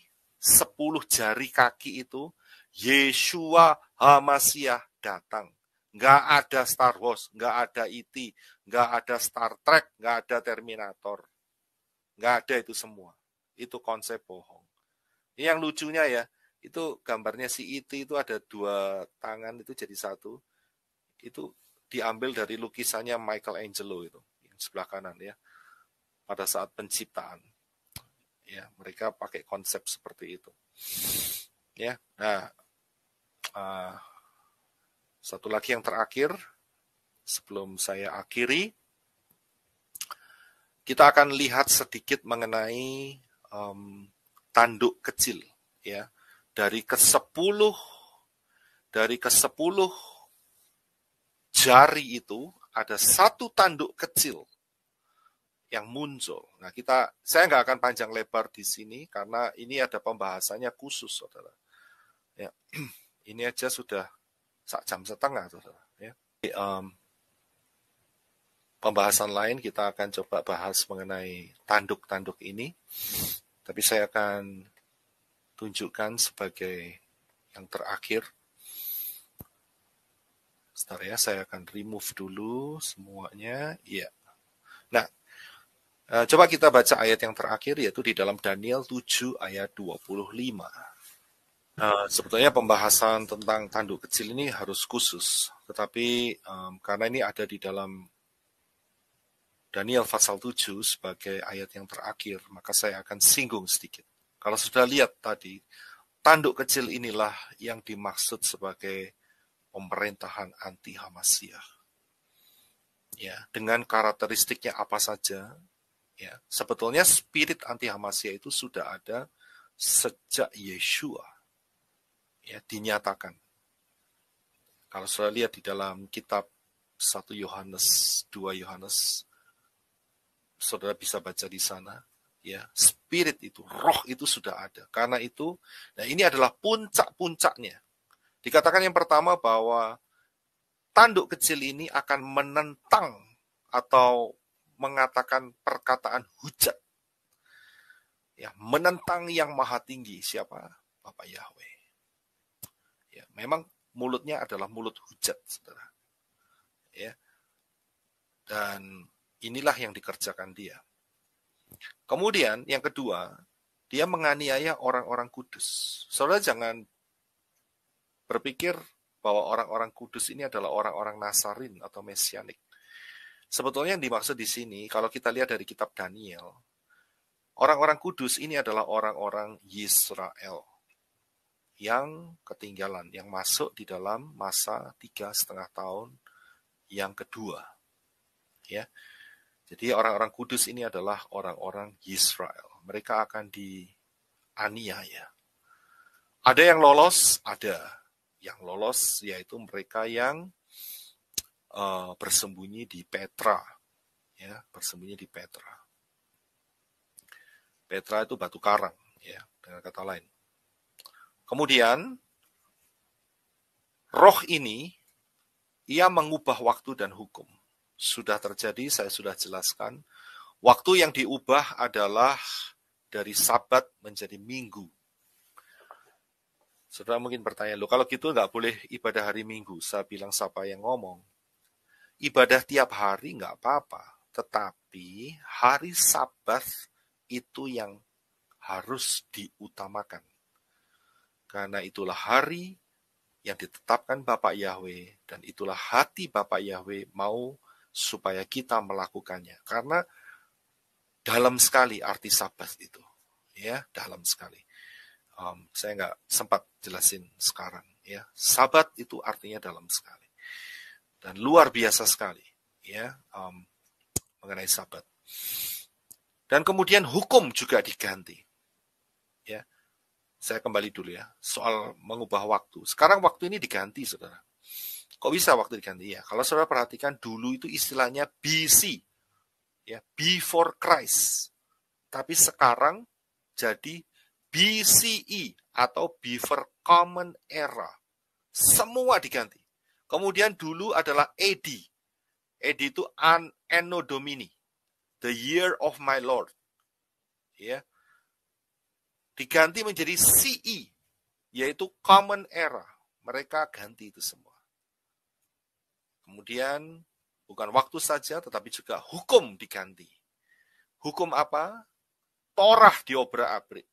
jari kaki itu, Yeshua HaMashiach datang. Nggak ada Star Wars, nggak ada E.T., nggak ada Star Trek, nggak ada Terminator. Nggak ada itu semua. Itu konsep bohong. Ini yang lucunya ya, itu gambarnya si E.T. itu ada 2 tangan itu jadi satu. Itu diambil dari lukisannya Michelangelo itu, yang sebelah kanan ya, pada saat penciptaan. Ya, mereka pakai konsep seperti itu. Ya, nah, satu lagi yang terakhir sebelum saya akhiri, kita akan lihat sedikit mengenai tanduk kecil ya. Dari ke-10 jari itu ada satu tanduk kecil yang muncul. Nah, saya nggak akan panjang lebar di sini karena ini ada pembahasannya khusus, saudara. Ya, ini aja sudah 1,5 jam, saudara. Ya. Pembahasan lain kita akan coba bahas mengenai tanduk-tanduk ini. Tapi saya akan tunjukkan sebagai yang terakhir. Sebentar ya, saya akan remove dulu semuanya. Iya. Nah, coba kita baca ayat yang terakhir, yaitu di dalam Daniel 7 ayat 25. Sebetulnya pembahasan tentang tanduk kecil ini harus khusus. Tetapi karena ini ada di dalam Daniel pasal 7 sebagai ayat yang terakhir, maka saya akan singgung sedikit. Kalau sudah lihat tadi, tanduk kecil inilah yang dimaksud sebagai pemerintahan anti Hamasiyah. Ya, dengan karakteristiknya apa saja, ya. Sebetulnya spirit anti Hamasiyah itu sudah ada sejak Yeshua ya dinyatakan. Kalau sudah lihat di dalam kitab 1 Yohanes, 2 Yohanes, saudara bisa baca di sana, ya, spirit itu, roh itu sudah ada. Karena itu, nah ini adalah puncak-puncaknya. Dikatakan yang pertama bahwa tanduk kecil ini akan menentang atau mengatakan perkataan hujat. Ya, menentang yang maha tinggi. Siapa? Bapak Yahweh. Ya, memang mulutnya adalah mulut hujat, saudara. Ya. Dan inilah yang dikerjakan dia. Kemudian yang kedua, dia menganiaya orang-orang kudus. Saudara jangan berpikir bahwa orang-orang kudus ini adalah orang-orang Nasarin atau Mesianik. Sebetulnya yang dimaksud di sini, kalau kita lihat dari kitab Daniel, orang-orang kudus ini adalah orang-orang Yisrael yang ketinggalan, yang masuk di dalam masa 3,5 tahun yang kedua. Ya, jadi orang-orang kudus ini adalah orang-orang Yisrael. Mereka akan dianiaya. Ada yang lolos, ada. Yang lolos yaitu mereka yang bersembunyi di Petra, ya, bersembunyi di Petra. Petra itu batu karang, ya, dengan kata lain. Kemudian roh ini ia mengubah waktu dan hukum. Sudah terjadi, saya sudah jelaskan. Waktu yang diubah adalah dari Sabat menjadi Minggu. Saudara mungkin bertanya, loh kalau gitu nggak boleh ibadah hari Minggu. Saya bilang, siapa yang ngomong? Ibadah tiap hari nggak apa-apa. Tetapi hari Sabat itu yang harus diutamakan. Karena itulah hari yang ditetapkan Bapak Yahweh, dan itulah hati Bapak Yahweh mau supaya kita melakukannya. Karena dalam sekali arti Sabat itu, ya, dalam sekali. Saya nggak sempat jelasin sekarang, ya. Sabat itu artinya dalam sekali dan luar biasa sekali, ya, mengenai Sabat. Dan kemudian hukum juga diganti, ya. Saya kembali dulu ya, soal mengubah waktu. Sekarang waktu ini diganti, saudara. Kok bisa waktu diganti? Ya, kalau saudara perhatikan dulu itu istilahnya BC, ya, before Christ. Tapi sekarang jadi BCE atau Before Common Era. Semua diganti. Kemudian dulu adalah AD. AD itu Anno Domini, the year of my Lord. Ya. Diganti menjadi CE, yaitu Common Era. Mereka ganti itu semua. Kemudian bukan waktu saja, tetapi juga hukum diganti. Hukum apa? Torah diobrak-abrik.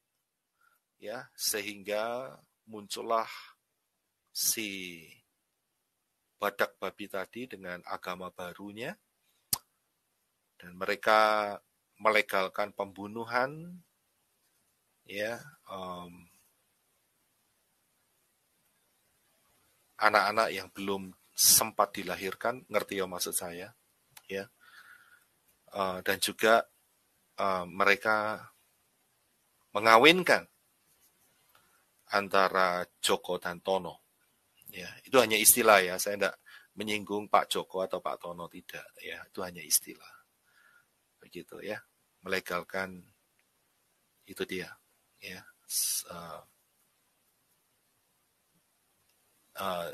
Ya, sehingga muncullah si badak babi tadi dengan agama barunya, dan mereka melegalkan pembunuhan, ya, anak-anak yang belum sempat dilahirkan, ngerti ya maksud saya, ya, dan juga mereka mengawinkan antara Joko dan Tono. Ya, itu hanya istilah ya, saya tidak menyinggung Pak Joko atau Pak Tono, tidak, ya, itu hanya istilah. Begitu ya, melegalkan itu dia, ya,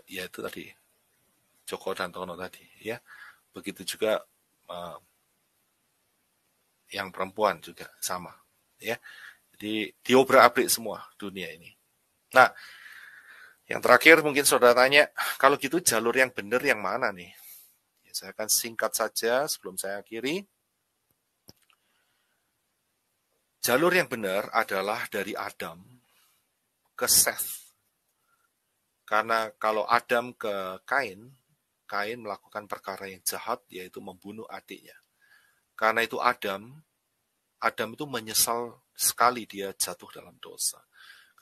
ya itu tadi Joko dan Tono tadi, ya. Begitu juga yang perempuan juga sama, ya. Jadi diobrak-abrik semua dunia ini. Nah, yang terakhir mungkin saudara tanya, kalau gitu jalur yang benar yang mana nih? Ya, saya akan singkat saja sebelum saya akhiri. Jalur yang benar adalah dari Adam ke Seth. Karena kalau Adam ke Kain, Kain melakukan perkara yang jahat, yaitu membunuh adiknya. Karena itu Adam itu menyesal sekali dia jatuh dalam dosa.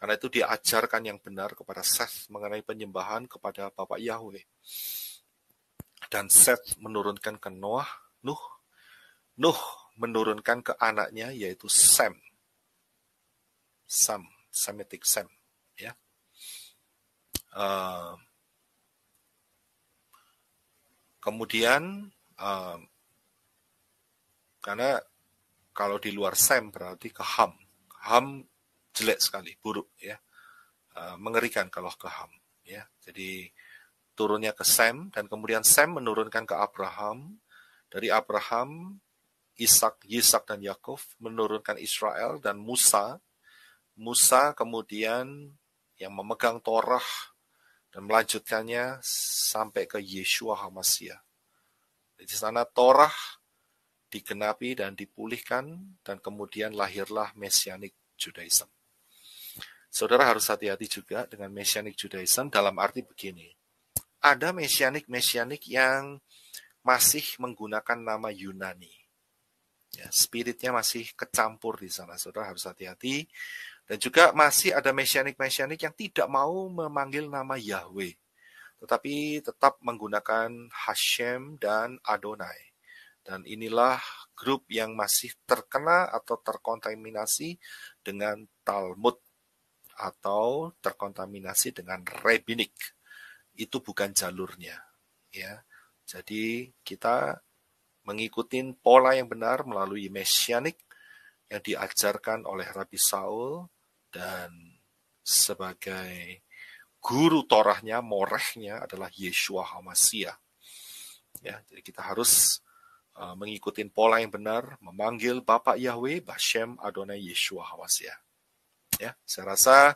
Karena itu dia ajarkan yang benar kepada Seth mengenai penyembahan kepada Bapak Yahweh. Dan Seth menurunkan ke Nuh menurunkan ke anaknya yaitu Sem, Semitic Sem, ya. Kemudian karena kalau di luar Sem berarti ke Ham. Ham jelek sekali, buruk ya. Mengerikan kalau ke Ham, ya. Jadi turunnya ke Sem, dan kemudian Sem menurunkan ke Abraham. Dari Abraham, Yisak dan Yakub menurunkan Israel dan Musa. Musa kemudian yang memegang Torah dan melanjutkannya sampai ke Yeshua HaMashiach. Di sana Torah digenapi dan dipulihkan, dan kemudian lahirlah Messianic Judaism. Saudara harus hati-hati juga dengan Messianic Judaism dalam arti begini. Ada Messianic yang masih menggunakan nama Yunani. Ya, spiritnya masih kecampur di sana. Saudara harus hati-hati. Dan juga masih ada Messianic yang tidak mau memanggil nama Yahweh, tetapi tetap menggunakan Hashem dan Adonai. Dan inilah grup yang masih terkena atau terkontaminasi dengan Talmud atau terkontaminasi dengan Rabbinik. Itu bukan jalurnya, ya. Jadi kita mengikuti pola yang benar melalui mesianik yang diajarkan oleh Rabi Saul, dan sebagai guru Torahnya, morehnya adalah Yeshua HaMashiach. Ya, jadi kita harus mengikuti pola yang benar, memanggil Bapak Yahweh, Bashem Adonai Yeshua HaMashiach. Ya, saya rasa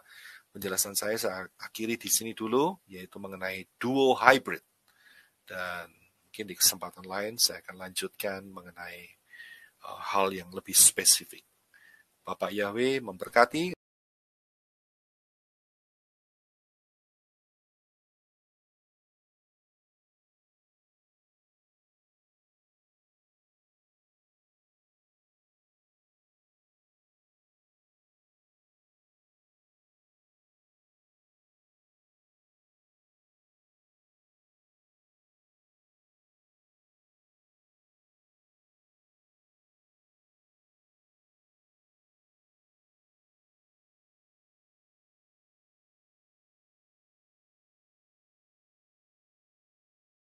penjelasan saya akhiri di sini dulu, yaitu mengenai duo hybrid. Dan mungkin di kesempatan lain saya akan lanjutkan mengenai hal yang lebih spesifik. Bapak Yahweh memberkati.